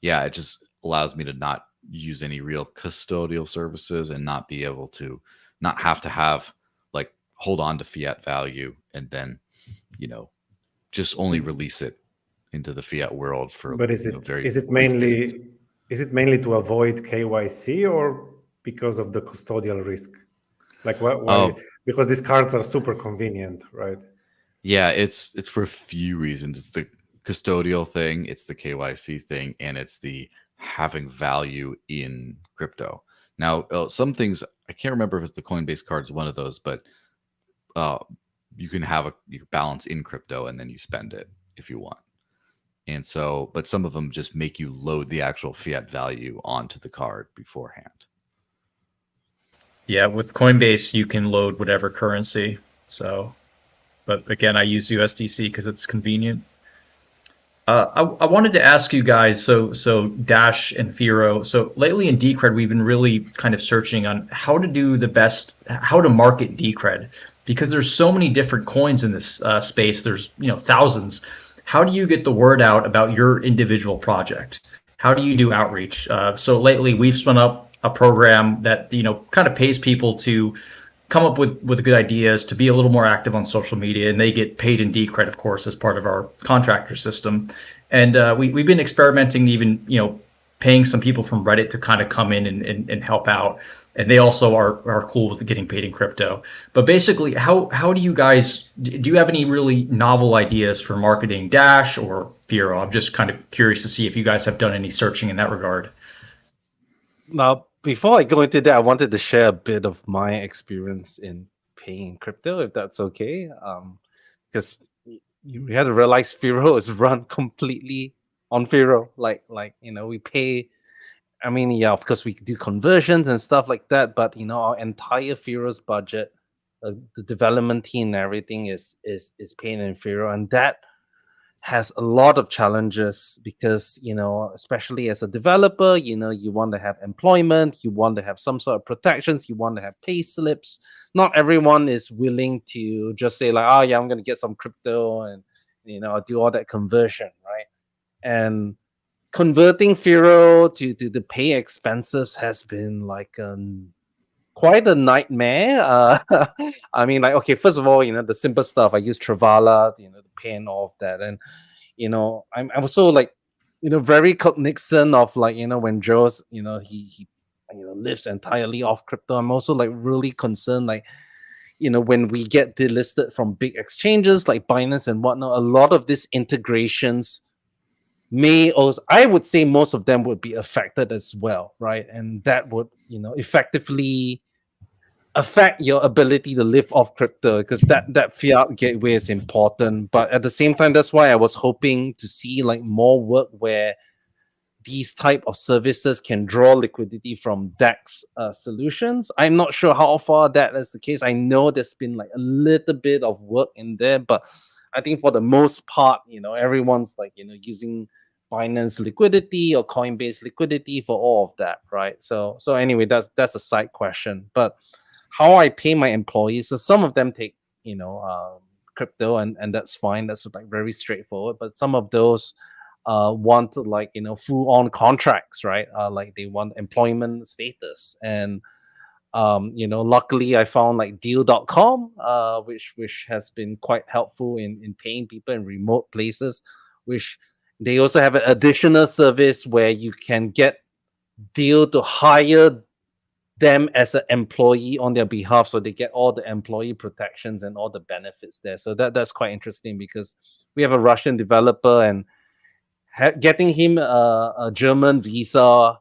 yeah, it just allows me to not use any real custodial services and not have to have like hold on to fiat value and then, just only release it into the fiat world for. But is it mainly to avoid KYC or because of the custodial risk? Like why? Oh, Because these cards are super convenient, right? yeah, it's for a few reasons. It's the custodial thing, it's the KYC thing, and it's the having value in crypto. Now, some things I can't remember if it's the Coinbase card is one of those, but you can have your balance in crypto and then you spend it if you want. And so, but some of them just make you load the actual fiat value onto the card beforehand. Yeah, with Coinbase, you can load whatever currency. So, but again, I use USDC because it's convenient. I wanted to ask you guys, so Dash and Firo. So lately in Decred, we've been really kind of searching on how to market Decred, because there's so many different coins in this space. There's thousands. How do you get the word out about your individual project? How do you do outreach? So lately we've spun up a program that kind of pays people to come up with good ideas, to be a little more active on social media, and they get paid in Decred, of course, as part of our contractor system. And we've been experimenting, even paying some people from Reddit to kind of come in and help out, and they also are cool with getting paid in crypto. But basically, how do you guys, do you have any really novel ideas for marketing Dash or Firo? I'm just kind of curious to see if you guys have done any searching in that regard. Now, before I go into that, I wanted to share a bit of my experience in paying crypto, if that's okay. Because you have to realize Firo is run completely on Firo. Like we pay. I mean, yeah, of course we do conversions and stuff like that, but our entire Firo's budget, the development team and everything is paid in Firo, and that has a lot of challenges because especially as a developer, you want to have employment, you want to have some sort of protections, you want to have pay slips. Not everyone is willing to just say like, oh yeah, I'm going to get some crypto and I'll do all that conversion, right? And converting Firo to the pay expenses has been like quite a nightmare. I mean, like, okay, first of all, the simple stuff. I use Travala, to pay and all of that. And, I'm also like, very cognizant of like, when Joe's, he lives entirely off crypto. I'm also like really concerned, like, when we get delisted from big exchanges like Binance and whatnot, a lot of these integrations may also, I would say most of them would be affected as well, right? And that would, effectively affect your ability to live off crypto, because that fiat gateway is important. But at the same time, that's why I was hoping to see like more work where these type of services can draw liquidity from DEX solutions. I'm not sure how far that is the case. I know there's been like a little bit of work in there, but I think for the most part, everyone's like, using Binance liquidity or Coinbase liquidity for all of that, right? So anyway, that's a side question. But how I pay my employees, so some of them take, crypto, and that's fine. That's like very straightforward. But some of those want like full on contracts, right? Like they want employment status, and luckily I found like deal.com, which has been quite helpful in paying people in remote places, which they also have an additional service where you can get deal to hire them as an employee on their behalf, so they get all the employee protections and all the benefits there. So that's quite interesting, because we have a Russian developer, and getting him a German visa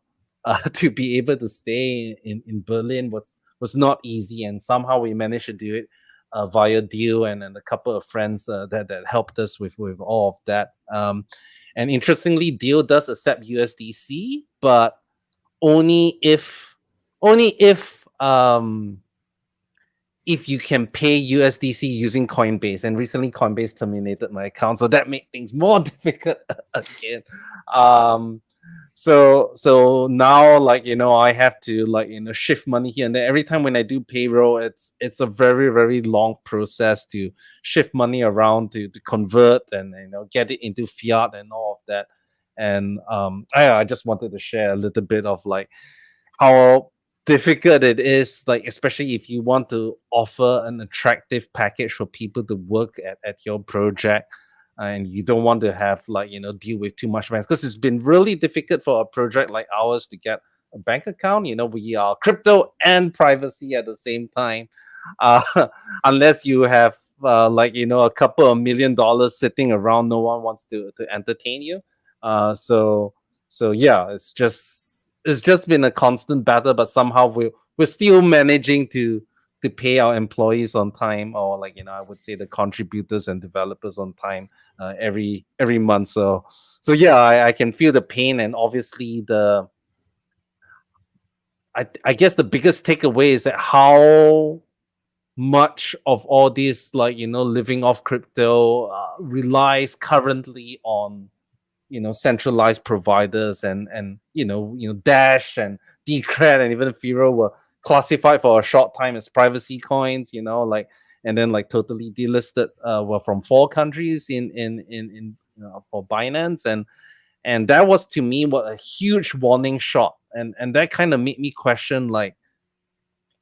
to be able to stay in Berlin was not easy, and somehow we managed to do it via Deal and a couple of friends that helped us with all of that. And interestingly, Deal does accept USDC, but only if you can pay USDC using Coinbase. And recently Coinbase terminated my account, so that made things more difficult again. So now, like, I have to, like, shift money here and there. Every time when I do payroll, it's a very, very long process to shift money around to convert and get it into fiat and all of that. And I just wanted to share a little bit of like how difficult it is, like especially if you want to offer an attractive package for people to work at your project, and you don't want to have like deal with too much banks, because it's been really difficult for a project like ours to get a bank account. We are crypto and privacy at the same time, uh, unless you have a couple of $1 million sitting around, no one wants to entertain you. So yeah, it's just been a constant battle, but somehow we're still managing to pay our employees on time, or I would say the contributors and developers on time every month. So yeah, I can feel the pain, and obviously I guess the biggest takeaway is that how much of all this, living off crypto relies currently on centralized providers, and Dash and Decred and even Firo were classified for a short time as privacy coins, and then totally delisted were from 4 countries in for Binance, and that was, to me, what a huge warning shot, and that kind of made me question, like,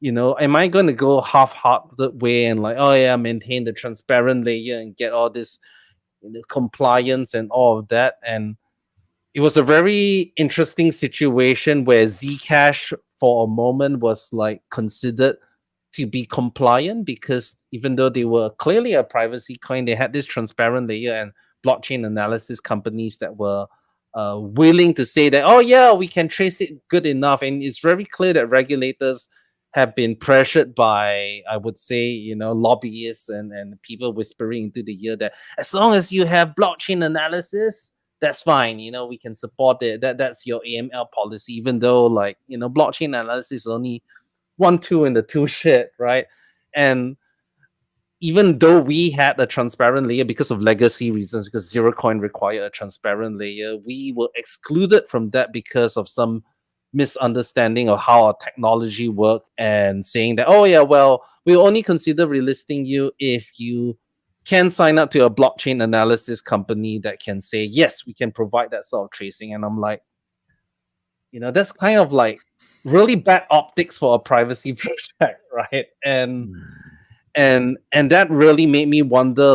am I going to go half-hearted way and oh yeah, maintain the transparent layer and get all this compliance and all of that? And it was a very interesting situation where Zcash for a moment was considered to be compliant, because even though they were clearly a privacy coin, they had this transparent layer and blockchain analysis companies that were willing to say that, oh yeah, we can trace it good enough. And it's very clear that regulators have been pressured by, I would say, lobbyists and people whispering into the ear that as long as you have blockchain analysis, that's fine. We can support it. That's your AML policy, even though blockchain analysis is only one tool in the tool shed, right? And even though we had a transparent layer because of legacy reasons, because Zero Coin required a transparent layer, we were excluded from that because of some misunderstanding of how our technology worked, and saying that, oh yeah, well, we'll only consider relisting you if you can sign up to a blockchain analysis company that can say, yes, we can provide that sort of tracing. And I'm like, that's kind of really bad optics for a privacy project, right? And that really made me wonder,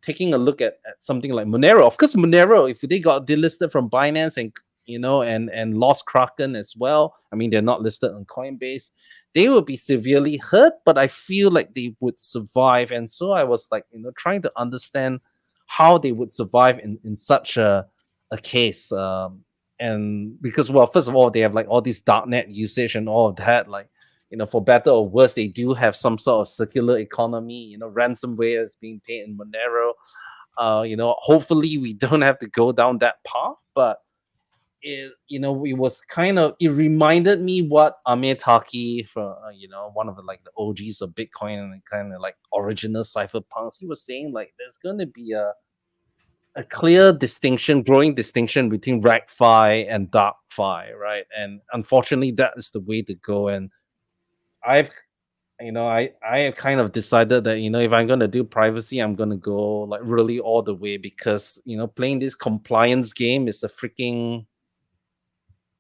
taking a look at something like Monero. Of course, Monero, if they got delisted from Binance and lost Kraken as well, I mean, they're not listed on Coinbase, they would be severely hurt, but I feel like they would survive. And so I was trying to understand how they would survive in such a case. And because, well, first of all, they have all this darknet usage and all of that, for better or worse, they do have some sort of circular economy. Ransomware is being paid in Monero. Hopefully we don't have to go down that path, but it reminded me what Amir Taki, from one of the OGs of Bitcoin and kind of original cypherpunks, he was saying there's going to be a clear growing distinction between RegFi and DarkFi, right? And unfortunately, that is the way to go. And I've I kind of decided that if I'm gonna do privacy, I'm gonna go like really all the way, because playing this compliance game is a freaking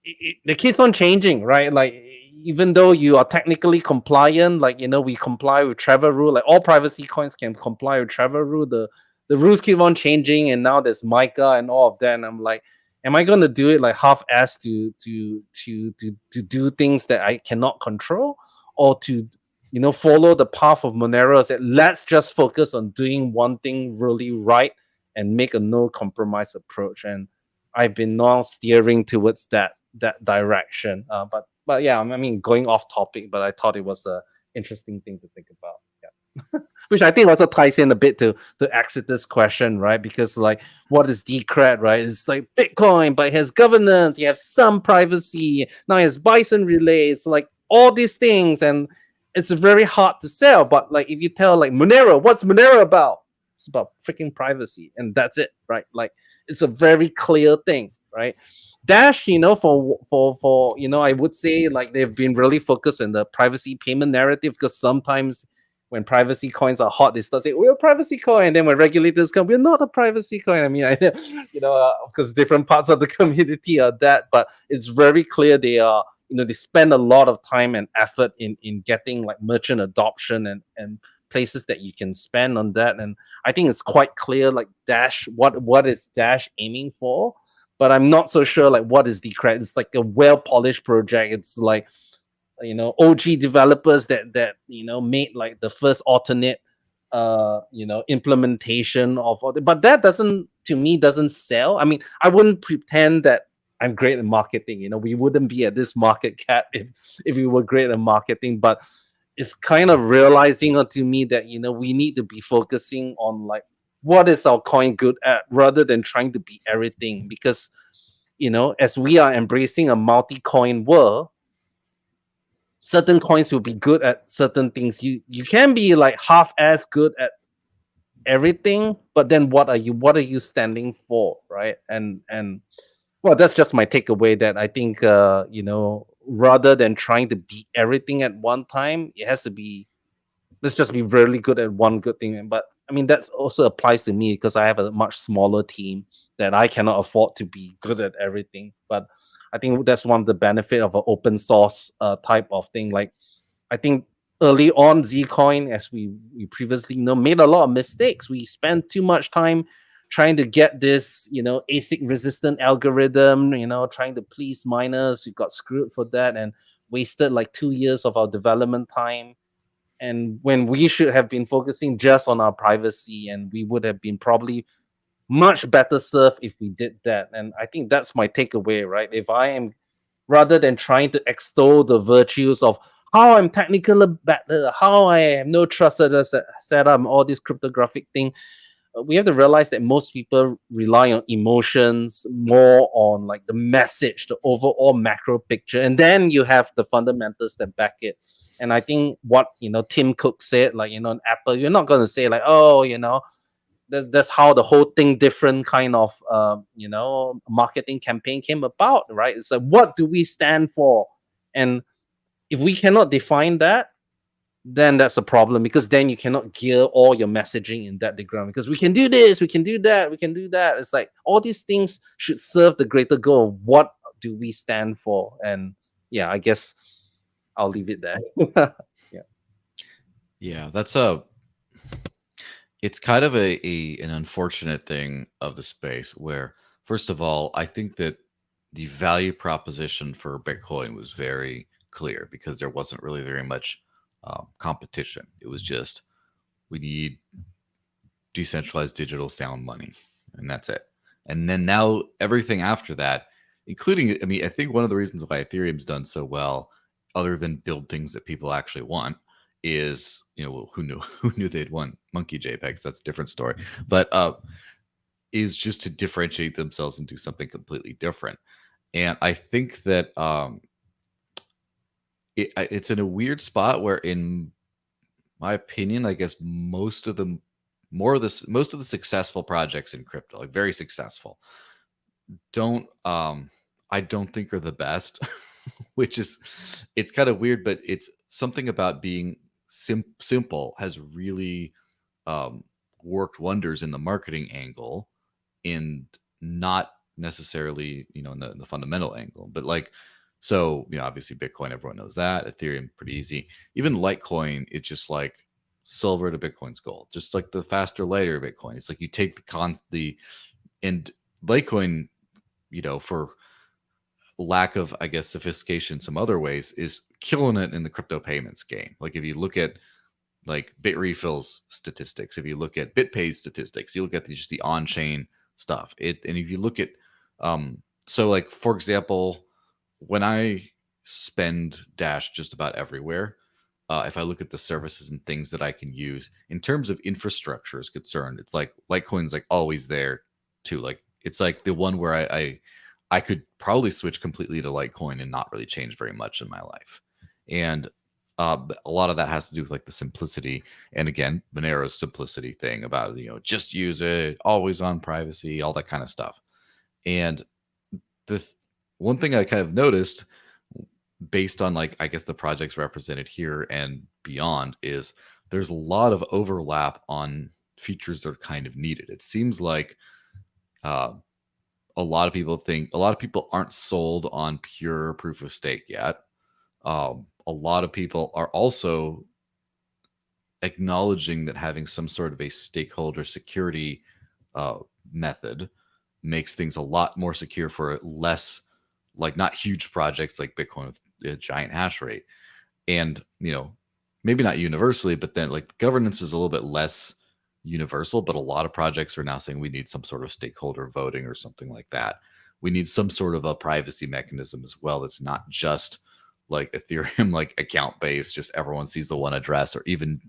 it keeps on changing, right? Like, even though you are technically compliant, like we comply with Trevor rule, like all privacy coins can comply with Trevor rule. The rules keep on changing, and now there's Micah and all of that. And I'm like, am I gonna do it like half-assed to do things that I cannot control, or to follow the path of Monero? That let's just focus on doing one thing really right and make a no compromise approach. And I've been now steering towards that direction. But yeah, I mean, going off topic, but I thought it was a interesting thing to think about. Yeah. Which I think also ties in a bit to exit this question, right? Because like, what is Decred, right? It's like Bitcoin, but it has governance, you have some privacy, now it has Bison relay, it's like all these things, and it's very hard to sell. But like, if you tell like Monero, what's Monero about? It's about freaking privacy, and that's it, right? Like, it's a very clear thing, right? Dash, for I would say like they've been really focused on the privacy payment narrative, because sometimes when privacy coins are hot, they start saying we're a privacy coin, and then when regulators come, we're not a privacy coin. I mean, because different parts of the community are that, but it's very clear they are. They spend a lot of time and effort in getting like merchant adoption and places that you can spend on that. And I think it's quite clear, like Dash, what is Dash aiming for. But I'm not so sure like what is Decred. It's like a well-polished project. It's like OG developers that made like the first alternate implementation of all but that doesn't sell. I mean, I wouldn't pretend that I'm great at marketing. We wouldn't be at this market cap if we were great at marketing. But it's kind of realizing to me that we need to be focusing on like, what is our coin good at, rather than trying to be everything. Because as we are embracing a multi-coin world, certain coins will be good at certain things. You can be like half as good at everything, but then what are you standing for, right? And well, that's just my takeaway, that I think rather than trying to be everything at one time, it has to be, let's just be really good at one good thing. But I mean, that also applies to me, because I have a much smaller team that I cannot afford to be good at everything. But I think that's one of the benefit of an open source type of thing. Like, I think early on, Zcoin, as we previously made a lot of mistakes. We spent too much time trying to get this ASIC resistant algorithm, trying to please miners. We got screwed for that and wasted like 2 years of our development time. And when we should have been focusing just on our privacy, and we would have been probably much better served if we did that. And I think that's my takeaway, right? If I am, rather than trying to extol the virtues of how I'm technically better, how I have no trust set up, all this cryptographic thing, we have to realize that most people rely on emotions more, on like the message, the overall macro picture, and then you have the fundamentals that back it. And I think what Tim Cook said, like in Apple, you're not going to say like, oh, that's how the whole thing, different kind of marketing campaign came about, right? It's like, what do we stand for? And if we cannot define that, then that's a problem, because then you cannot gear all your messaging in that degree, because we can do this, we can do that, we can do that. It's like all these things should serve the greater goal of what do we stand for. And yeah, I guess I'll leave it there. Yeah, it's kind of an unfortunate thing of the space where, first of all, I think that the value proposition for Bitcoin was very clear, because there wasn't really very much competition. It was just, we need decentralized digital sound money, and that's it. And then now everything after that, including, I mean, I think one of the reasons why Ethereum's done so well, other than build things that people actually want, is, well, who knew they'd want monkey JPEGs? That's a different story. But is just to differentiate themselves and do something completely different. And I think that it's in a weird spot where, in my opinion, I guess most of the successful projects in crypto, like very successful, I don't think are the best, which is, it's kind of weird, but it's something about being simple has really worked wonders in the marketing angle, and not necessarily, in the fundamental angle. But like, so, obviously Bitcoin, everyone knows that. Ethereum, pretty easy. Even Litecoin, it's just like silver to Bitcoin's gold, just like the faster, lighter Bitcoin. It's like you take and Litecoin, for lack of, I guess, sophistication some other ways, is killing it in the crypto payments game. Like if you look at like Bitrefill's statistics, if you look at BitPay's statistics, you look at just the on-chain stuff. And if you look at, so like, for example, when I spend Dash just about everywhere, if I look at the services and things that I can use in terms of infrastructure is concerned, it's like Litecoin's like always there too. Like it's like the one where I could probably switch completely to Litecoin and not really change very much in my life. And a lot of that has to do with like the simplicity, and again, Monero's simplicity thing about, just use it, always on privacy, all that kind of stuff. And the one thing I kind of noticed based on like, I guess, the projects represented here and beyond is there's a lot of overlap on features that are kind of needed. It seems like a lot of people aren't sold on pure proof of stake yet. A lot of people are also acknowledging that having some sort of a stakeholder security method makes things a lot more secure for less, like not huge projects like Bitcoin with a giant hash rate. And, maybe not universally, but then like governance is a little bit less universal, but a lot of projects are now saying we need some sort of stakeholder voting or something like that. We need some sort of a privacy mechanism as well. That's not just like Ethereum, like account based, just everyone sees the one address, or even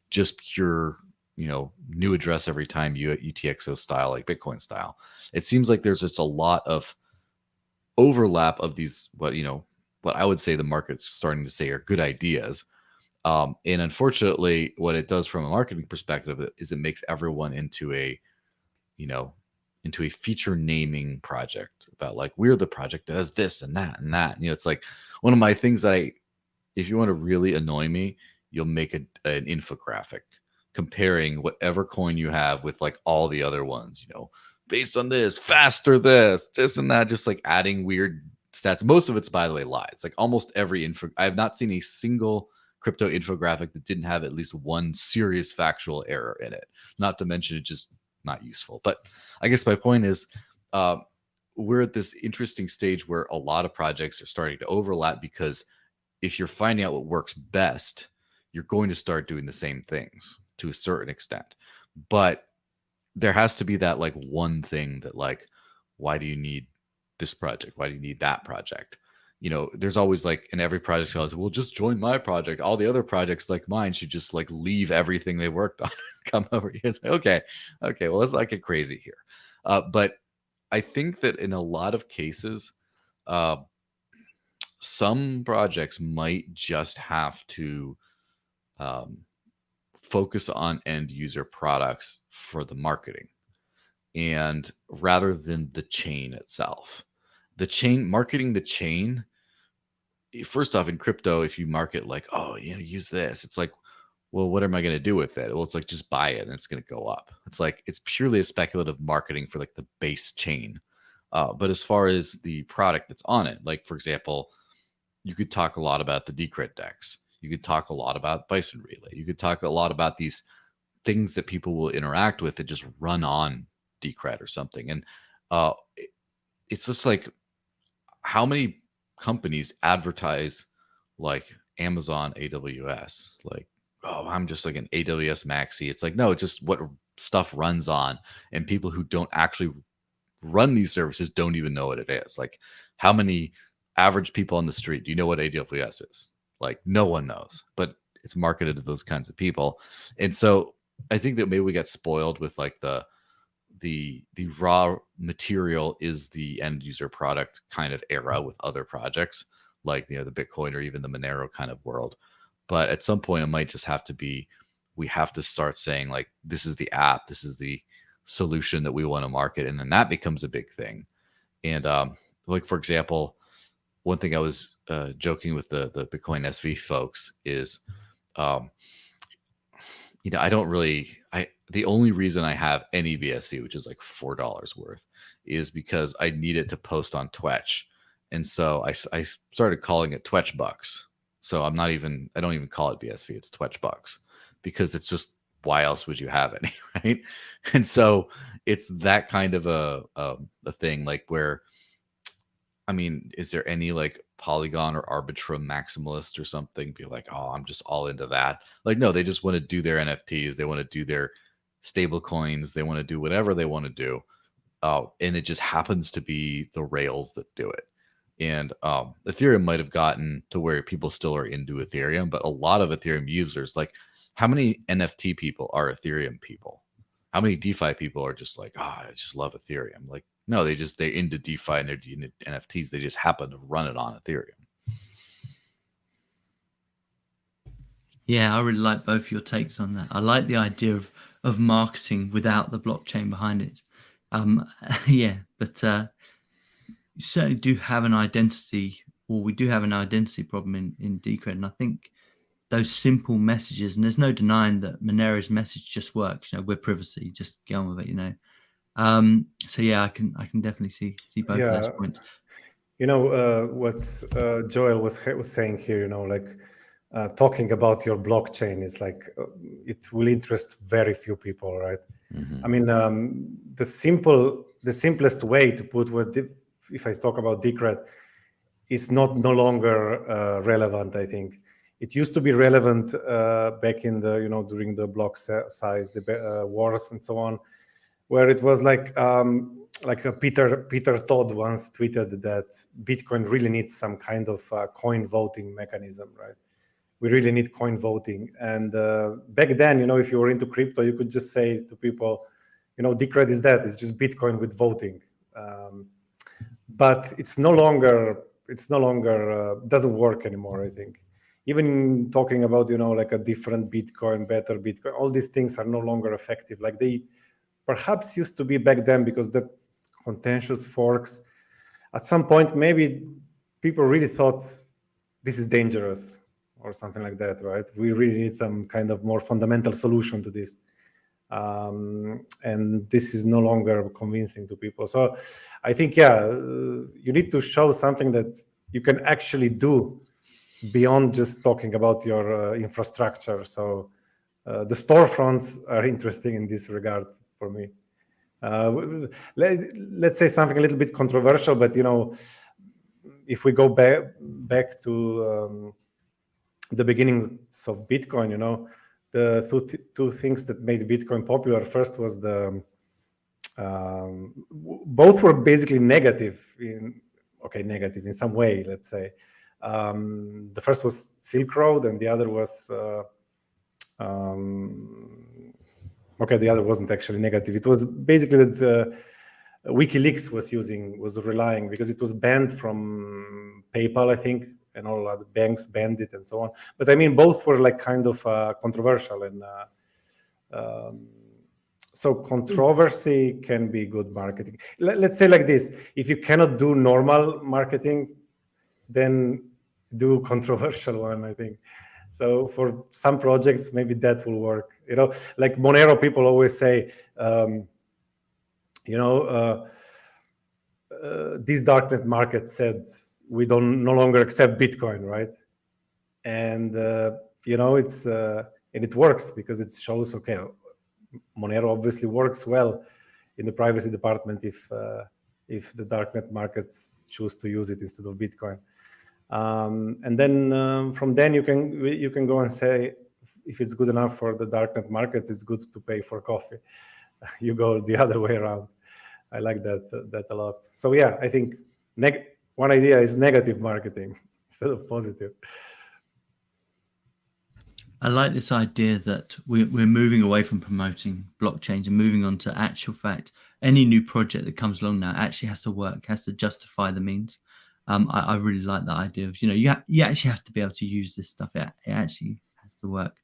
just pure, new address every time UTXO style, like Bitcoin style. It seems like there's just a lot of overlap of these, what I would say the market's starting to say are good ideas. And unfortunately, what it does from a marketing perspective is it makes everyone into a feature naming project about like, we're the project that has this and that and that. It's like one of my things that if you want to really annoy me, you'll make an infographic comparing whatever coin you have with like all the other ones, based on this, faster this and that, just like adding weird stats. Most of it's, by the way, lies. Like almost every I have not seen a single crypto infographic that didn't have at least one serious factual error in it. Not to mention it's just not useful. But I guess my point is, we're at this interesting stage where a lot of projects are starting to overlap, because if you're finding out what works best, you're going to start doing the same things to a certain extent. But there has to be that like one thing that like, why do you need this project? Why do you need that project? There's always like in every project, well, just join my project. All the other projects like mine should just like leave everything they worked on, come over here and say, okay, well, let's not get crazy here. But I think that in a lot of cases, some projects might just have to focus on end user products for the marketing, and rather than the chain itself. Marketing the chain, first off, in crypto, if you market like, oh, use this, it's like, well, what am I going to do with it? Well, it's like, just buy it and it's going to go up. It's like, it's purely a speculative marketing for like the base chain. But as far as the product that's on it, like, for example, you could talk a lot about the Decred DEX. You could talk a lot about Bison Relay. You could talk a lot about these things that people will interact with that just run on Decred or something. And it's just like, how many companies advertise like Amazon AWS? Like, oh, I'm just like an AWS maxi. It's like, no, it's just what stuff runs on. And people who don't actually run these services don't even know what it is. Like, how many average people on the street do you know what AWS is? Like, no one knows, but it's marketed to those kinds of people. And so I think that maybe we got spoiled with like the raw material is the end user product kind of era with other projects like, the Bitcoin or even the Monero kind of world. But at some point it might just have to be, we have to start saying like, this is the app, this is the solution that we want to market. And then that becomes a big thing. And like, for example, one thing I was joking with the Bitcoin SV folks is I don't really, the only reason I have any BSV, which is like $4 worth, is because I need it to post on Twitch. And so I started calling it Twitch bucks. So I don't even call it BSV, it's Twitch bucks, because it's just, why else would you have it? Right. And so it's that kind of a thing, like where, I mean, is there any like Polygon or Arbitrum maximalist or something be like, oh, I'm just all into that? Like, no, they just want to do their NFTs, they want to do their stable coins, they want to do whatever they want to do. And it just happens to be the rails that do it. And Ethereum might have gotten to where people still are into Ethereum, but a lot of Ethereum users, like, how many NFT people are Ethereum people? How many DeFi people are just like, oh, I just love Ethereum? Like, no, they're into DeFi and they're into NFTs. They just happen to run it on Ethereum. Yeah, I really like both your takes on that. I like the idea of marketing without the blockchain behind it. Yeah, but you certainly do have an identity, or we do have an identity problem in Decred. And I think those simple messages, and there's no denying that Monero's message just works. We're privacy, just get on with it. So yeah, I can definitely see both of those points. What Joel was saying here, like talking about your blockchain is like it will interest very few people, right? Mm-hmm. I mean, the simplest way to put if I talk about Decred, is no longer relevant. I think it used to be relevant back in the during the block size, the wars and so on, where it was like a Peter Todd once tweeted that Bitcoin really needs some kind of coin voting mechanism, right? We really need coin voting. And back then, if you were into crypto, you could just say to people, Decred is that, it's just Bitcoin with voting. But it's no longer doesn't work anymore, I think. Even talking about, like a different Bitcoin, better Bitcoin, all these things are no longer effective. Like they perhaps used to be back then, because the contentious forks, at some point, maybe people really thought this is dangerous or something like that, right? We really need some kind of more fundamental solution to this. And this is no longer convincing to people. So I think, you need to show something that you can actually do beyond just talking about your infrastructure. So the storefronts are interesting in this regard for me. Let's say something a little bit controversial, but if we go back to the beginnings of Bitcoin, the two things that made Bitcoin popular. First was both were basically negative in some way, let's say. The first was Silk Road, and the other was the other wasn't actually negative. It was basically that WikiLeaks was relying, because it was banned from PayPal, I think, and all other banks banned it and so on. But I mean, both were like kind of controversial, and so controversy can be good marketing. Let's say like this: if you cannot do normal marketing, then do controversial one, I think. So for some projects, maybe that will work. Like Monero, people always say, this darknet market said we no longer accept Bitcoin, right? And it's and it works, because it shows, okay, Monero obviously works well in the privacy department if the darknet markets choose to use it instead of Bitcoin. And then from then you can go and say, if it's good enough for the darknet market, it's good to pay for coffee. You go the other way around. I like that a lot. So yeah, I think one idea is negative marketing instead of positive. I like this idea that we're moving away from promoting blockchains and moving on to actual fact. Any new project that comes along now actually has to work, has to justify the means. I really like that idea of, you actually have to be able to use this stuff. It actually has to work.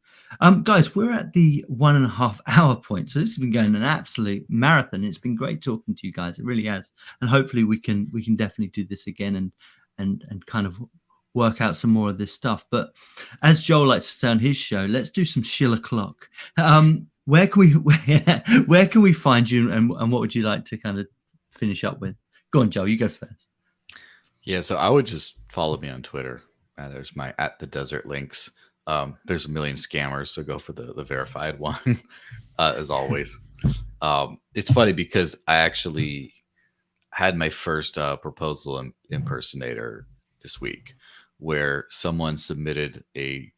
Guys, we're at the 1.5 hour point. So this has been going an absolute marathon. It's been great talking to you guys. It really has. And hopefully we can definitely do this again and kind of work out some more of this stuff. But as Joel likes to say on his show, let's do some Schiller clock. Where can we find you, and what would you like to kind of finish up with? Go on, Joel, you go first. Yeah, so I would just follow me on Twitter. There's my @the_desert links. There's a million scammers, so go for the verified one, as always. It's funny because I actually had my first proposal impersonator this week, where someone submitted a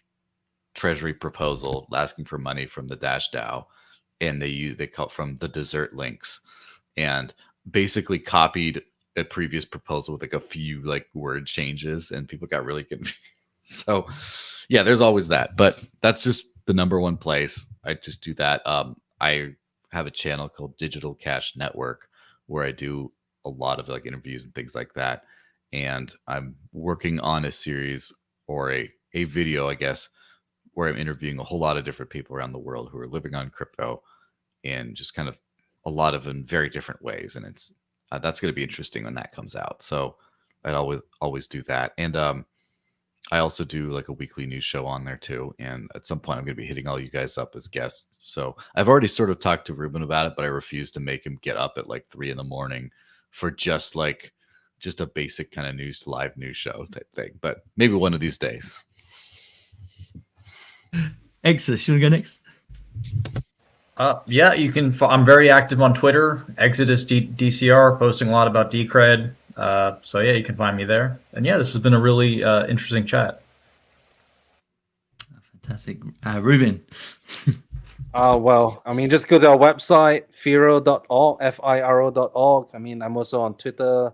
treasury proposal asking for money from the Dash DAO, and they call from the desert links, and basically copied a previous proposal with like a few like word changes, and people got really confused. So yeah, there's always that, but that's just the number one place. I just do that. I have a channel called Digital Cash Network where I do a lot of like interviews and things like that. And I'm working on a series or a video, I guess, where I'm interviewing a whole lot of different people around the world who are living on crypto and just kind of a lot of in very different ways. And it's that's going to be interesting when that comes out. So I'd always do that. And I also do like a weekly news show on there too. And at some point I'm going to be hitting all you guys up as guests. So I've already sort of talked to Reuben about it, but I refuse to make him get up at like 3 a.m. for just a basic kind of live news show type thing. But maybe one of these days. Exodus, you want to go next? Yeah, you can. I'm very active on Twitter, Exodus DCR, posting a lot about Decred. So yeah, you can find me there. And yeah, this has been a really interesting chat. Fantastic. Reuben. Well, I mean, just go to our website, firo.org, FIRO.org. I mean, I'm also on Twitter,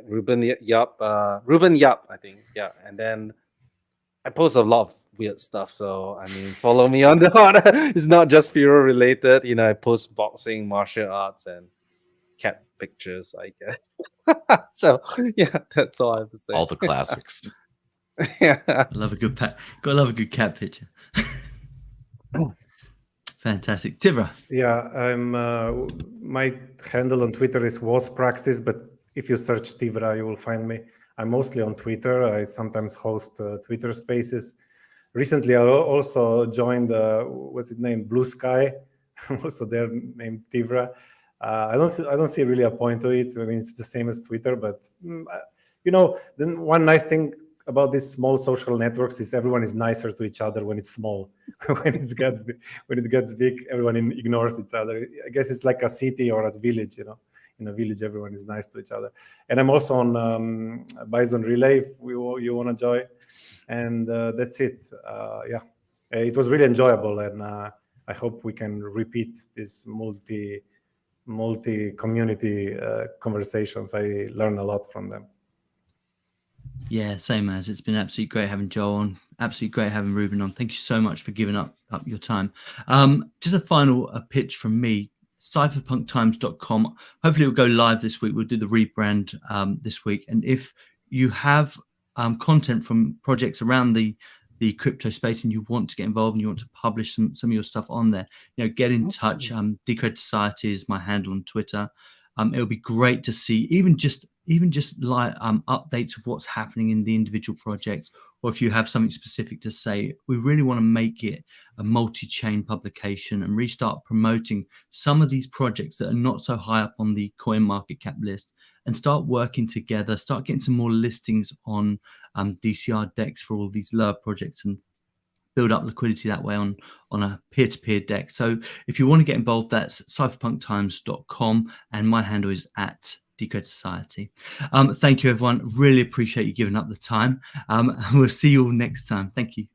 Reuben Yap, I think. Yeah. And then I post a lot of weird stuff. So, I mean, follow me on it's not just Firo related. You know, I post boxing, martial arts, and cat pictures, I guess. So, yeah, that's all I have to say. All the classics. Yeah. Gotta love a good cat picture. Fantastic. Tivra. Yeah, I'm. My handle on Twitter is waspraxis, but if you search Tivra, you will find me. I'm mostly on Twitter. I sometimes host Twitter Spaces. Recently, I also joined what's it named, Blue Sky. Also, they're named Tivra. I don't see really a point to it. I mean, it's the same as Twitter, but you know, then one nice thing about these small social networks is everyone is nicer to each other when it's small. when it gets big, everyone ignores each other. I guess it's like a city or a village, you know. In a village, everyone is nice to each other. And I'm also on Bison Relay if you want to join. And that's it. Yeah, it was really enjoyable, and I hope we can repeat this multi-community conversations. I learned a lot from them. Yeah, same as. It's been absolutely great having Joel on. Absolutely great having Reuben on. Thank you so much for giving up your time. Just a final pitch from me. Cypherpunktimes.com. Hopefully it will go live this week. We'll do the rebrand this week. And if you have content from projects around the crypto space and you want to get involved and you want to publish some of your stuff on there, you know, get in touch. Decred Society is my handle on Twitter. It'll be great to see even just like updates of what's happening in the individual projects, or if you have something specific to say. We really want to make it a multi-chain publication and restart promoting some of these projects that are not so high up on the coin market cap list, and start working together, start getting some more listings on DCR decks for all these lower projects, and build up liquidity that way on a peer-to-peer deck. So if you want to get involved, that's cypherpunktimes.com, and my handle is @Decred Society. Thank you, everyone. Really appreciate you giving up the time. We'll see you all next time. Thank you.